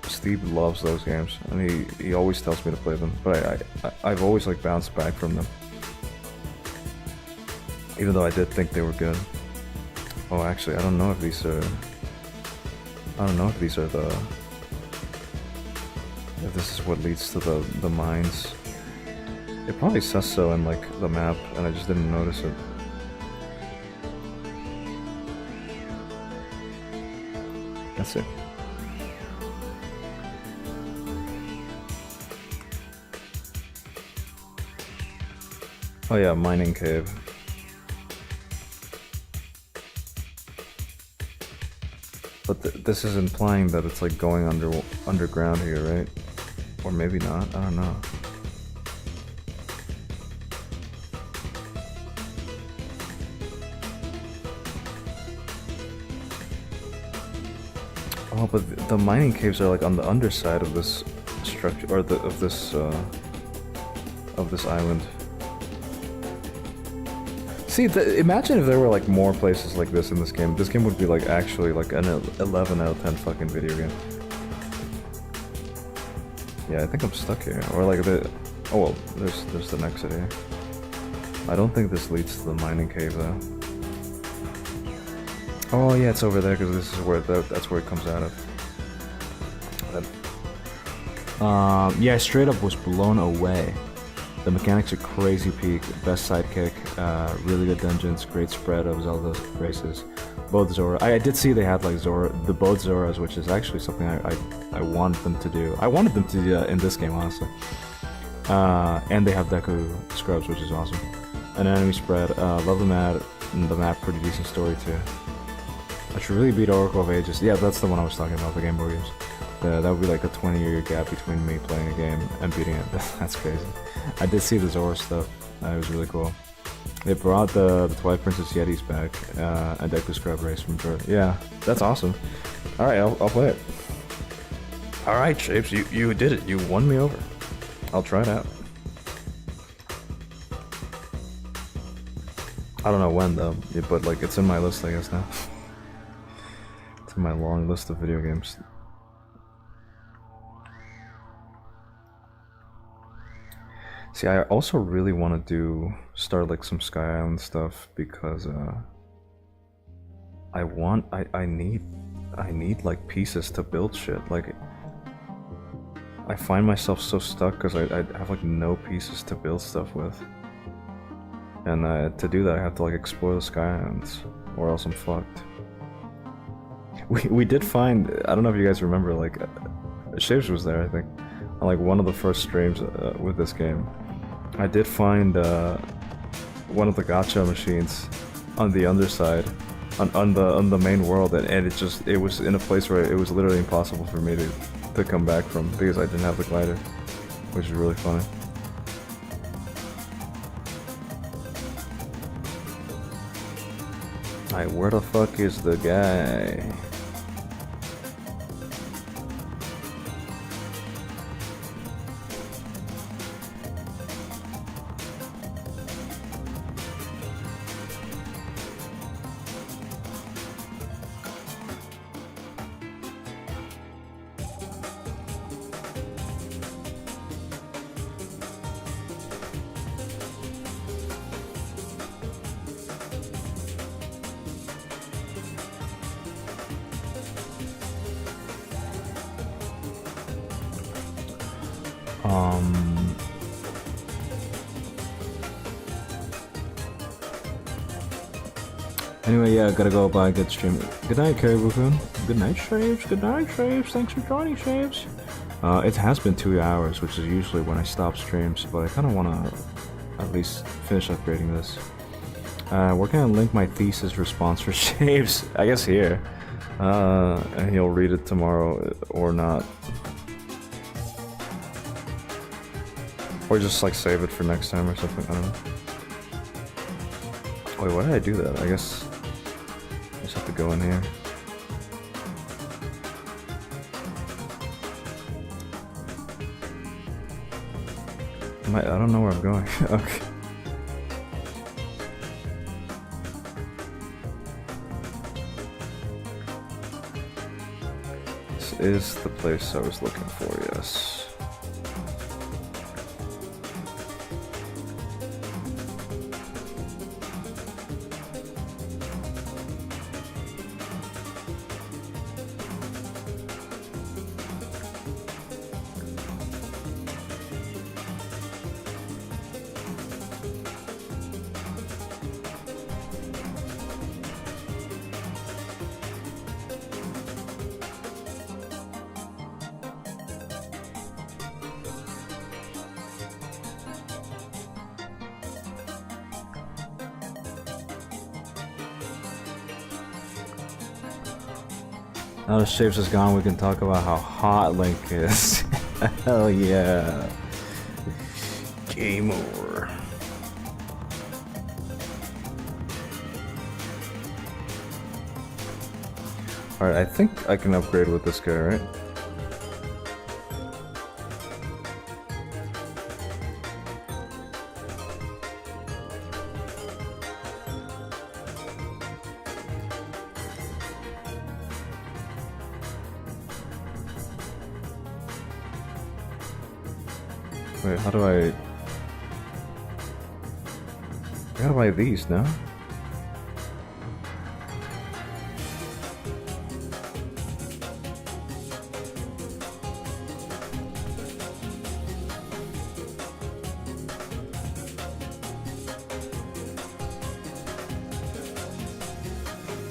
Steve loves those games, and he always tells me to play them, but I've always like bounced back from them, even though I did think they were good. Oh, actually, I don't know if these are if this is what leads to the mines. It probably says so in like the map, and I just didn't notice it. That's it. Oh yeah, mining cave. But this is implying that it's like going underground here, right? Or maybe not, I don't know. Oh, but the mining caves are like on the underside of this structure, or of this island. See, imagine if there were like more places like this in this game. This game would be like actually like an 11 out of 10 fucking video game. Yeah, I think I'm stuck here. Or like the... Oh well, there's the exit here. I don't think this leads to the mining cave though. Oh yeah, it's over there because this is where that's where it comes out of. Yeah, straight up was blown away. The mechanics are crazy peak, best sidekick, really good dungeons, great spread of Zelda races. Both Zora, I did see they had like both Zoras, which is actually something I wanted them to do. I wanted them to do that in this game, honestly. And they have Deku scrubs, which is awesome. An enemy spread, love the map, pretty decent story too. I should really beat Oracle of Ages. Yeah, that's the one I was talking about, the Game Boy games. That would be like a 20-year gap between me playing a game and beating it. That's crazy. I did see the Zora stuff. It was really cool. They brought the Twilight Princess Yetis back, and Deku Scrub race from Bird. Yeah, that's awesome. Alright, I'll play it. Alright, Shapes, you did it. You won me over. I'll try it out. I don't know when though, but like it's in my list I guess now. It's in my long list of video games. See, I also really want to start like some Sky Island stuff because I need like pieces to build shit. Like I find myself so stuck because I have like no pieces to build stuff with. And to do that I have to like explore the Sky Islands or else I'm fucked. We did find, I don't know if you guys remember, like Shapes was there I think, on like one of the first streams with this game. I did find one of the gacha machines on the underside, on the main world, and it was in a place where it was literally impossible for me to come back from because I didn't have the glider, which is really funny. Alright, where the fuck is the guy? Anyway, yeah, gotta go buy a good stream. Good night, Caribou-kun. Good night, Shapes. Good night, Shapes. Thanks for joining, Shapes. It has been 2 hours, which is usually when I stop streams, but I kind of want to at least finish upgrading this. Working on link my thesis response for Shapes. I guess here. And he'll read it tomorrow or not. Or just like save it for next time or something, I don't know. Wait, why did I do that? I guess I just have to go in here. I don't know where I'm going. Okay. This is the place I was looking for, yes. Now that Shapes is gone, we can talk about how hot Link is. Hell yeah. Game over. Alright, I think I can upgrade with this guy, right? Wait, how do I gotta buy these, no?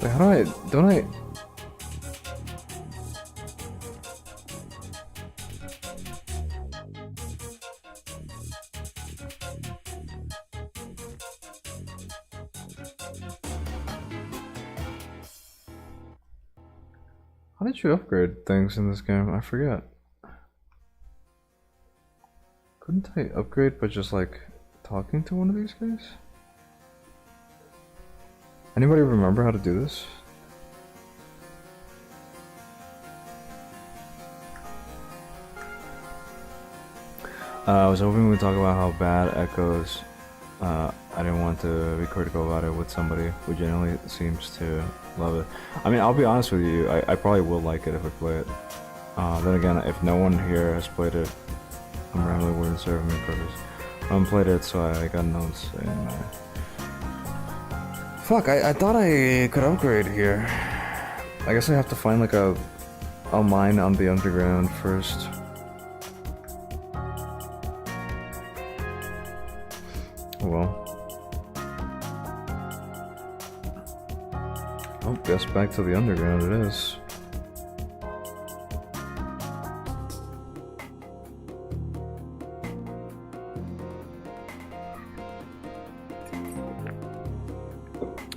Wait, how do I... don't I... How did you upgrade things in this game? I forget. Couldn't I upgrade by just like talking to one of these guys? Anybody remember how to do this? I was hoping we'd talk about how bad echoes. I didn't want to be critical about it with somebody who genuinely seems to love it. I mean, I'll be honest with you, I probably will like it if I play it. Then again, if no one here has played it, I'm rambling wouldn't serve me purpose. I haven't played it, so I got notes. And, fuck, I thought I could upgrade here. I guess I have to find like a mine on the underground first. Well. Oh, guess back to the underground it is.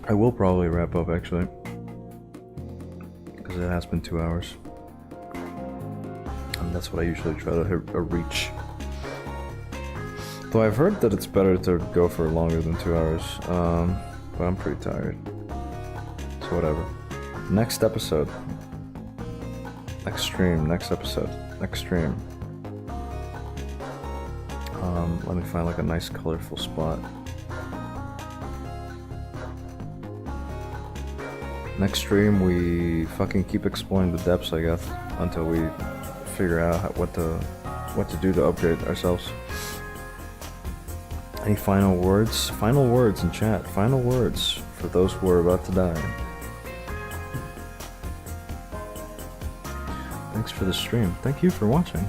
I will probably wrap up actually, because it has been 2 hours. And that's what I usually try to hit a reach. Though I've heard that it's better to go for longer than 2 hours, but I'm pretty tired. So whatever. Next episode. Next stream, next episode, next stream. Let me find like a nice colorful spot. Next stream we fucking keep exploring the depths, I guess, until we figure out what to do to upgrade ourselves. Any final words? Final words in chat. Final words for those who are about to die. Thanks for the stream. Thank you for watching.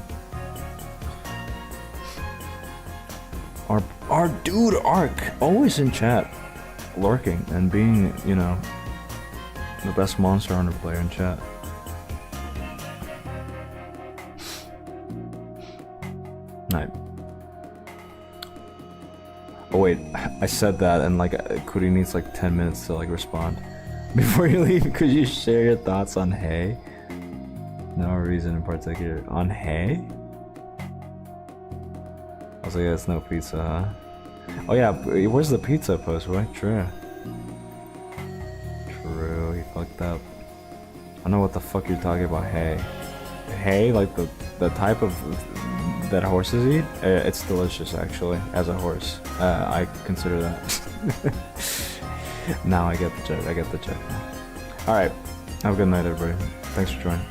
Our dude Ark, always in chat, lurking and being, you know, the best Monster Hunter player in chat. Night. Oh wait, I said that and like Kuri needs like 10 minutes to like respond. Before you leave, could you share your thoughts on hay? No reason in particular. On hay? I was like, yeah, it's no pizza, huh? Oh yeah, where's the pizza post, right? True. True, he fucked up. I know what the fuck you're talking about, hay. Hay, like the type of that horses eat? It's delicious actually, as a horse. I consider that. Now I get the joke, Alright, have a good night everybody. Thanks for joining.